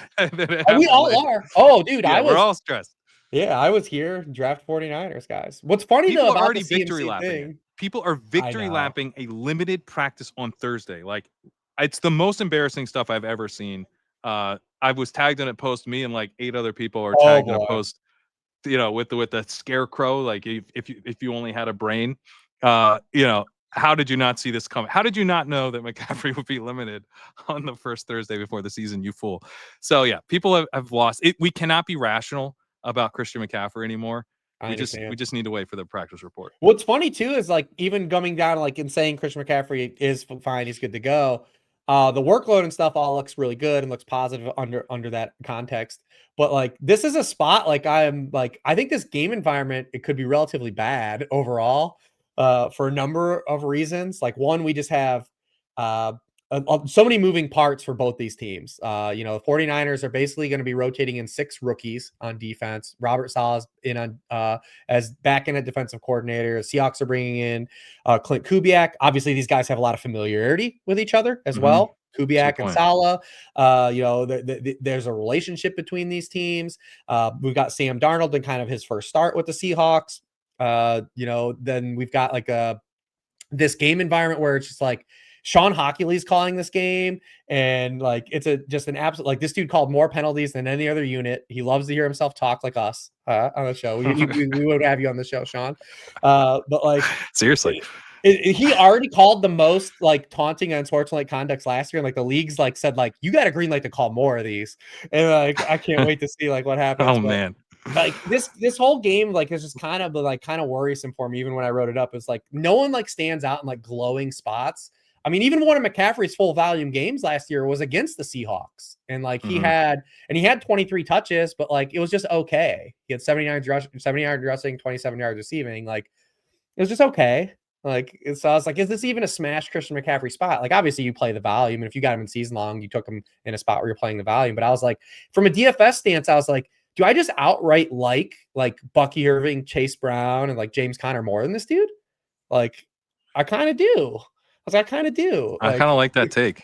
We all are. Oh, dude, we're all stressed. Yeah, I was here. Draft 49ers, guys. What's funny people though about are already the victory CMC lapping thing, it. People are victory lapping a limited practice on Thursday. Like, it's the most embarrassing stuff I've ever seen. I was tagged in a post. Me and like 8 other people are tagged in a post. with the scarecrow, like if you only had a brain, how did you not see this coming? How did you not know that McCaffrey would be limited on the first Thursday before the season, you fool? So yeah, people have lost it. We cannot be rational about Christian McCaffrey anymore. I We understand. just need to wait for the practice report. What's funny too is like even coming down like and saying Christian McCaffrey is fine, he's good to go. The workload and stuff all looks really good and looks positive under that context. But like this is a spot like I think this game environment it could be relatively bad overall for a number of reasons. Like one, we just have so many moving parts for both these teams. The 49ers are basically going to be rotating in 6 rookies on defense. Robert Saleh's in on as back-end defensive coordinator. The Seahawks are bringing in Clint Kubiak. Obviously, these guys have a lot of familiarity with each other as well. Kubiak and Saleh. There's a relationship between these teams. We've got Sam Darnold in kind of his first start with the Seahawks. Then we've got like this game environment where it's just like Sean Hockey's calling this game, and like it's just an absolute like this dude called more penalties than any other unit. He loves to hear himself talk like us on the show. We would have you on the show, Sean. But like seriously, he already called the most like taunting and unsportsmanlike conducts last year. And like the league's like said like you got a green light to call more of these, and like I can't wait to see like what happens. Oh man. Like this whole game like is just kind of worrisome for me. Even when I wrote it up, it's like no one like stands out in like glowing spots. I mean, even one of McCaffrey's full volume games last year was against the Seahawks, and like he had 23 touches, but like it was just okay. He had 70 yards rushing, 27 yards receiving. Like it was just okay. Like so, I was like, is this even a smash Christian McCaffrey spot? Like obviously you play the volume, and if you got him in season long, you took him in a spot where you're playing the volume. But I was like, from a DFS stance, I was like, do I just outright like Bucky Irving, Chase Brown, and like James Conner more than this dude? Like I kind of do. I kind of do. I kind of like that take.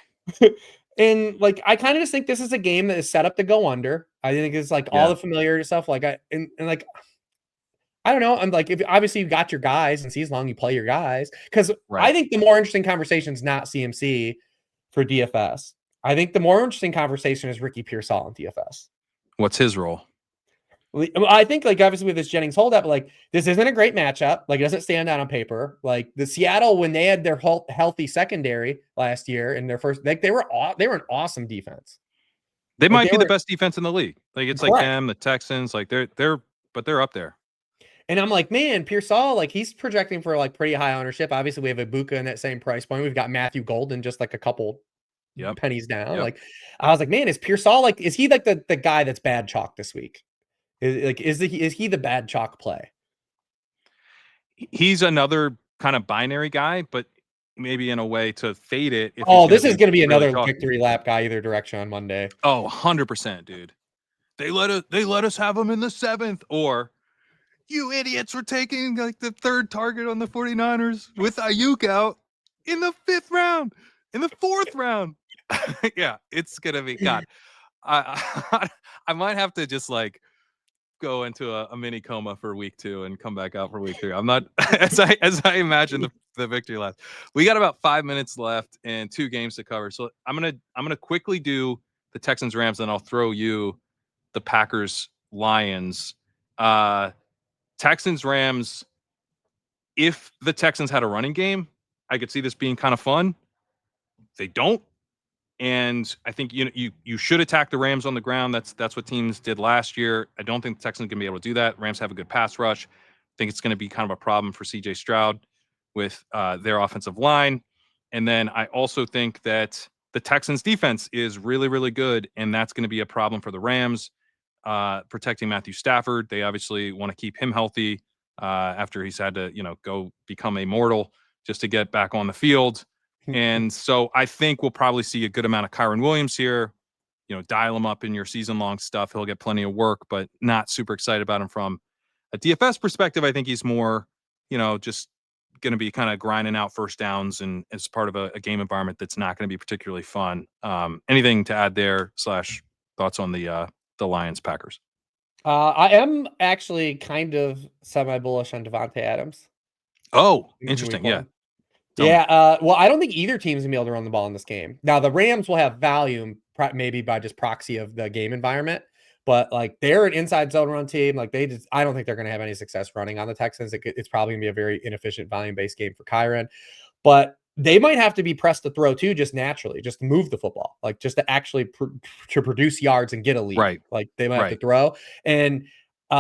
And like I kind of just think this is a game that is set up to go under. I think it's like all the familiar stuff. Like I don't know. I'm like, if obviously you got your guys and season long, you play your guys. Because I think the more interesting conversation is not CMC for DFS. I think the more interesting conversation is Ricky Pearsall in DFS. What's his role? I think like obviously with this Jennings holdup, like this isn't a great matchup. Like it doesn't stand out on paper. Like the Seattle, when they had their healthy secondary last year in their first, like they were an awesome defense. They might be the best defense in the league. Like it's correct. Like them, the Texans, like they're up there. And I'm like, man, Pearsall, like he's projecting for like pretty high ownership. Obviously, we have Ibuka in that same price point. We've got Matthew Golden just like a couple pennies down. Like I was like, man, is Pearsall like is he like the guy that's bad chalk this week? Is he the bad chalk play? He's another kind of binary guy, but maybe in a way to fade it. This is going to be another victory lap guy either direction on Monday. Oh, 100%, dude. They let us have him in the 7th, or you idiots were taking like the 3rd target on the 49ers with Ayuk out in the 5th round, in the 4th round. Yeah, it's gonna be God. I might have to just like go into a mini coma for week 2 and come back out for week 3. I'm not as I imagine the victory last. We got about 5 minutes left and 2 games to cover. So I'm gonna quickly do the Texans Rams, and I'll throw you the Packers Lions. Texans Rams. If the Texans had a running game, I could see this being kind of fun. They don't. And I think you should attack the Rams on the ground. That's what teams did last year. I don't think the Texans are going to be able to do that. Rams have a good pass rush. I think it's going to be kind of a problem for C.J. Stroud with their offensive line. And then I also think that the Texans defense is really, really good, and that's going to be a problem for the Rams protecting Matthew Stafford. They obviously want to keep him healthy after he's had to go become a mortal just to get back on the field. And so I think we'll probably see a good amount of Kyron Williams here. Dial him up in your season-long stuff. He'll get plenty of work, but not super excited about him from a DFS perspective. I think he's more, just going to be kind of grinding out first downs and as part of a game environment that's not going to be particularly fun. Anything to add there / thoughts on the Lions Packers? I am actually kind of semi-bullish on Devontae Adams. Oh, interesting. Yeah. Well, I don't think either team's gonna be able to run the ball in this game. Now, the Rams will have volume, maybe by just proxy of the game environment, but like they're an inside zone run team. Like I don't think they're going to have any success running on the Texans. It's probably going to be a very inefficient volume based game for Kyron, but they might have to be pressed to throw too, just naturally, just move the football, like just to actually to produce yards and get a lead. Right. Like they might have to Right. throw. And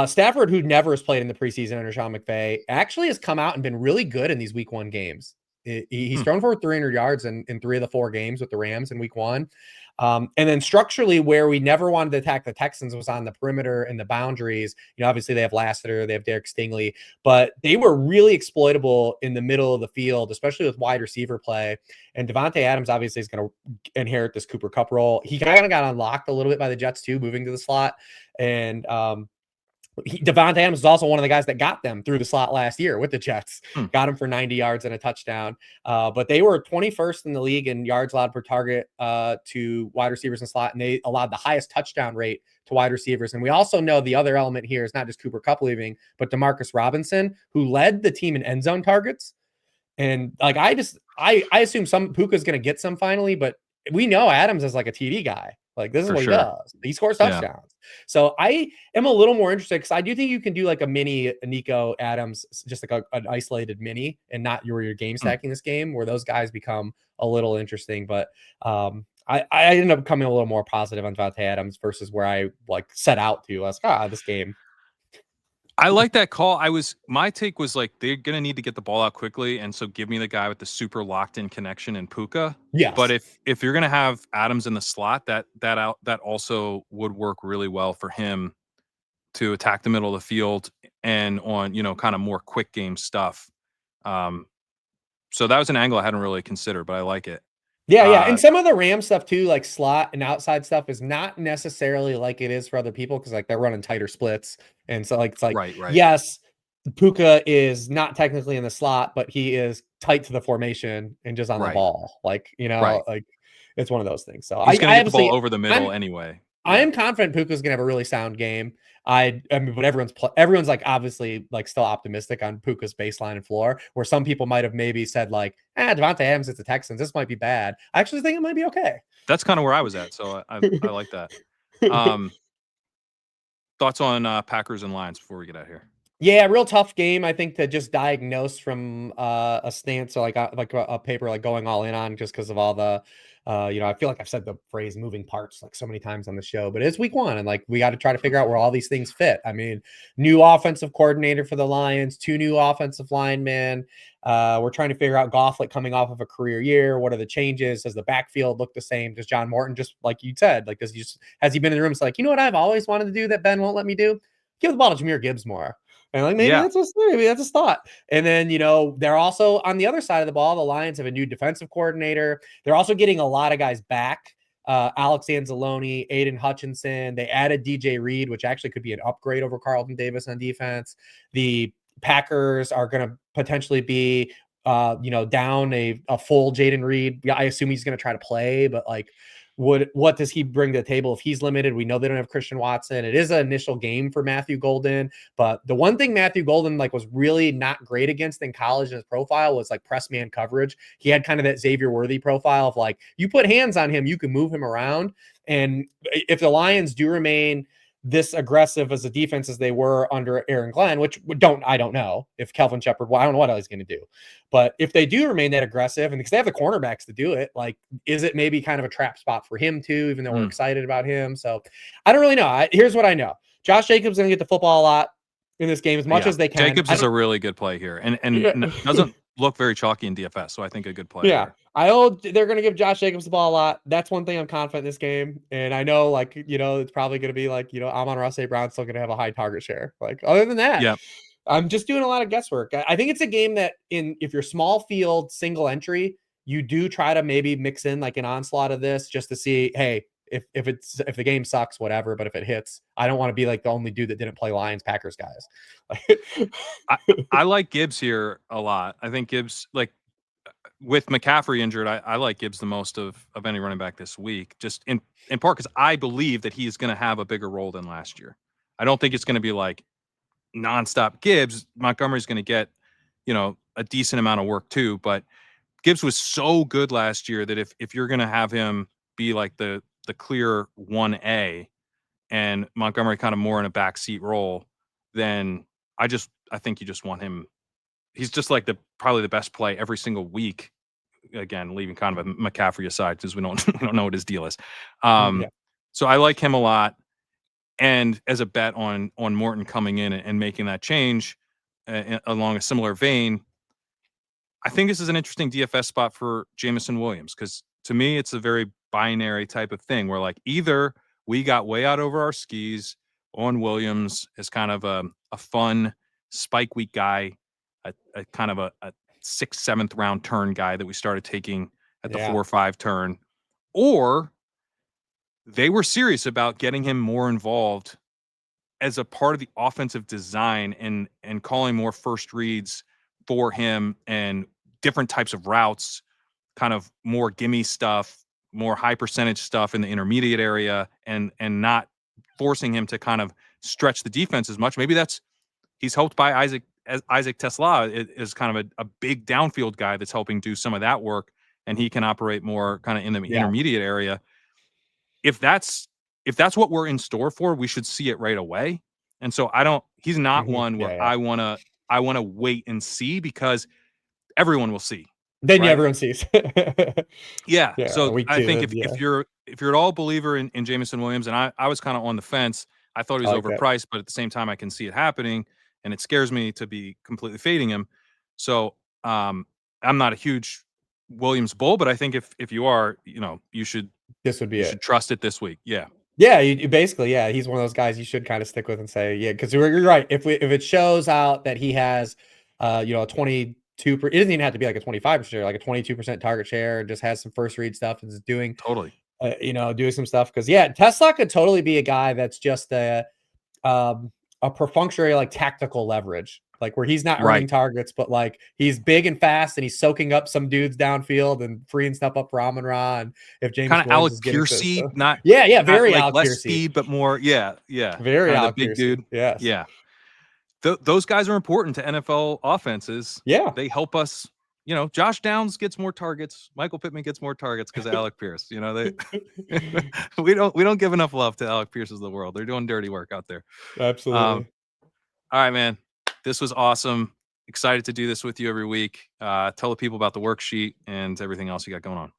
Stafford, who never has played in the preseason under Sean McVay, actually has come out and been really good in these week 1 games. He's thrown for 300 yards in 3 of the 4 games with the Rams in week 1. And then structurally, where we never wanted to attack the Texans was on the perimeter and the boundaries. You know, obviously they have Lassiter, they have Derek Stingley, but they were really exploitable in the middle of the field, especially with wide receiver play. And Devontae Adams obviously is going to inherit this Cooper Kupp role. He kind of got unlocked a little bit by the Jets too, moving to the slot. And Devontae Adams is also one of the guys that got them through the slot last year with the Jets. Got him for 90 yards and a touchdown. But they were 21st in the league in yards allowed per target to wide receivers in slot, and they allowed the highest touchdown rate to wide receivers. And we also know the other element here is not just Cooper Kupp leaving, but Demarcus Robinson, who led the team in end zone targets. And like I assume Puka's going to get some finally, but we know Adams is like a TD guy. Like this is what he does. He scores touchdowns. So I am a little more interested because I do think you can do like a mini Nico Adams, just like an isolated mini, and not your game stacking this game where those guys become a little interesting. But I ended up coming a little more positive on Devontae Adams versus where I like set out to. I was like, this game. I like that call. My take was like they're gonna need to get the ball out quickly, and so give me the guy with the super locked in connection in Puka. Yes. But if you're gonna have Adams in the slot, that also would work really well for him to attack the middle of the field and on kind of more quick game stuff. So that was an angle I hadn't really considered, but I like it. Yeah. And some of the Ram stuff too, like slot and outside stuff, is not necessarily like it is for other people because like they're running tighter splits. And so like it's like right. Yes, Puka is not technically in the slot, but he is tight to the formation and just on the ball. Like, like it's one of those things. So he's gonna get the ball over the middle anyway. I am confident Puka's gonna have a really sound game. I mean, but everyone's like obviously like still optimistic on Puka's baseline and floor, where some people might have maybe said like, Devontae Adams at the Texans, this might be bad. I actually think it might be okay. That's kind of where I was at, so I like that. Thoughts on Packers and Lions before we get out here? Yeah, real tough game, I think, to just diagnose from a stance or like a paper like going all in on, just because of all the I feel like I've said the phrase moving parts like so many times on the show, but it's week 1 and like we got to try to figure out where all these things fit. I mean, new offensive coordinator for the Lions, 2 new offensive linemen. We're trying to figure out Gofflick coming off of a career year. What are the changes? Does the backfield look the same? Does John Morton, just like you said, like has he been in the room? It's like, you know what I've always wanted to do that Ben won't let me do? Give the ball to Jahmyr Gibbs more. And like maybe that's a thought. And then they're also on the other side of the ball. The Lions have a new defensive coordinator. They're also getting a lot of guys back. Alex Anzalone, Aiden Hutchinson. They added DJ Reed, which actually could be an upgrade over Carlton Davis on defense. The Packers are going to potentially be down a full Jaden Reed. Yeah, I assume he's going to try to play, but like what does he bring to the table if he's limited? We know they don't have Christian Watson. It is an initial game for Matthew Golden, but the one thing Matthew Golden like was really not great against in college in his profile was like press man coverage. He had kind of that Xavier Worthy profile of like, you put hands on him, you can move him around. And if the Lions do remain this aggressive as a defense as they were under Aaron Glenn, which I don't know if Kelvin Shepard, I don't know what he's going to do, but if they do remain that aggressive, and because they have the cornerbacks to do it, like, is it maybe kind of a trap spot for him too, even though we're excited about him? So I don't really know. Here's what I know. Josh Jacobs is going to get the football a lot in this game as much as they can. Jacobs is a really good play here and doesn't look very chalky in DFS. So I think a good play. Yeah. They're going to give Josh Jacobs the ball a lot. That's one thing I'm confident in this game. And I know it's probably going to be like, Amon-Ra St. Brown's still going to have a high target share. Like other than that, I'm just doing a lot of guesswork. I think it's a game that if you're small field, single entry, you do try to maybe mix in like an onslaught of this just to see, hey, if the game sucks, whatever, but if it hits, I don't want to be like the only dude that didn't play Lions Packers guys. I like Gibbs here a lot. I think Gibbs, like with McCaffrey injured, I like Gibbs the most of any running back this week, just in part because I believe that he's going to have a bigger role than last year. I don't think it's going to be like nonstop Gibbs. Montgomery's going to get, a decent amount of work too, but Gibbs was so good last year that if you're going to have him be like the clear 1A, and Montgomery kind of more in a backseat role, then I think you just want him. He's just like probably the best play every single week. Again, leaving kind of a McCaffrey aside because we don't know what his deal is. So I like him a lot. And as a bet on Morton coming in and making that change along a similar vein, I think this is an interesting DFS spot for Jameson Williams because to me, it's a very binary type of thing where like either we got way out over our skis on Williams as kind of a fun spike week guy, a kind of a 6th, 7th round turn guy that we started taking at the 4 or 5 turn, or they were serious about getting him more involved as a part of the offensive design and calling more first reads for him and different types of routes, kind of more gimme stuff, more high percentage stuff in the intermediate area, and not forcing him to kind of stretch the defense as much. Maybe he's helped by Isaac Tesla is kind of a big downfield guy that's helping do some of that work, and he can operate more kind of in the intermediate area. If that's what we're in store for, we should see it right away. And so he's not one where I want to wait and see because everyone will see. Then right? everyone sees. Yeah. So I think two, if you're at all a believer in Jameson Williams, and I was kind of on the fence, I thought he was overpriced, but at the same time I can see it happening and it scares me to be completely fading him. So I'm not a huge Williams bull, but I think if you are, you should should trust it this week. Yeah. Yeah, you basically, he's one of those guys you should kind of stick with and say, because you're right. If it shows out that he has, a 22%, it doesn't even have to be like a 25% share, like a 22% target share, and just has some first read stuff and is doing doing some stuff. Because Tesla could totally be a guy that's just a perfunctory like tactical leverage, like where he's not earning targets, but like he's big and fast and he's soaking up some dudes downfield and freeing stuff up for Amon-Ra. And if James kind of Alec Piercy, very like Alec less Piercy. speed, but more, very kind of the big Piercy. dude. Yes, yeah. Those guys are important to NFL offenses. Yeah, they help us. Josh Downs gets more targets. Michael Pittman gets more targets because of Alec Pierce. They we don't give enough love to Alec Pierces of the world. They're doing dirty work out there. Absolutely. All right, man. This was awesome. Excited to do this with you every week. Tell the people about the worksheet and everything else you got going on.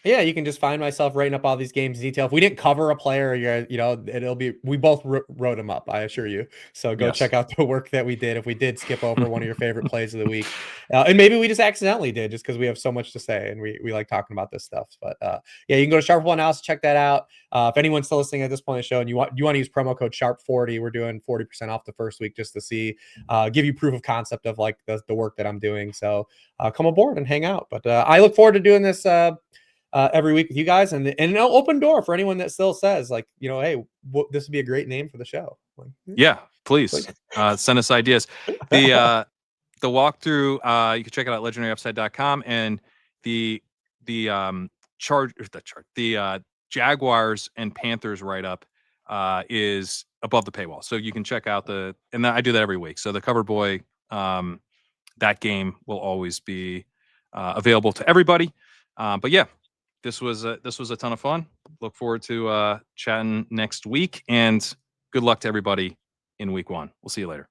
Yeah, you can just find myself writing up all these games in detail. If we didn't cover a player, it'll be, we both wrote them up, I assure you. So go check out the work that we did. If we did skip over one of your favorite plays of the week, and maybe we just accidentally did, just because we have so much to say and we like talking about this stuff. But you can go to Sharp One House, check that out. If anyone's still listening at this point in the show and you want to use promo code Sharp40, we're doing 40% off the first week just to see, give you proof of concept of like the work that I'm doing. So come aboard and hang out. But I look forward to doing this every week with you guys, and an open door for anyone that still says like, hey, this would be a great name for the show. Like, please send us ideas. The walkthrough, you can check it out at legendaryupside.com, and the Jaguars and Panthers write-up is above the paywall, so you can check out and I do that every week. So the Cover Boy, that game will always be available to everybody. But yeah, this was a ton of fun. Look forward to chatting next week, and good luck to everybody in week 1. We'll see you later.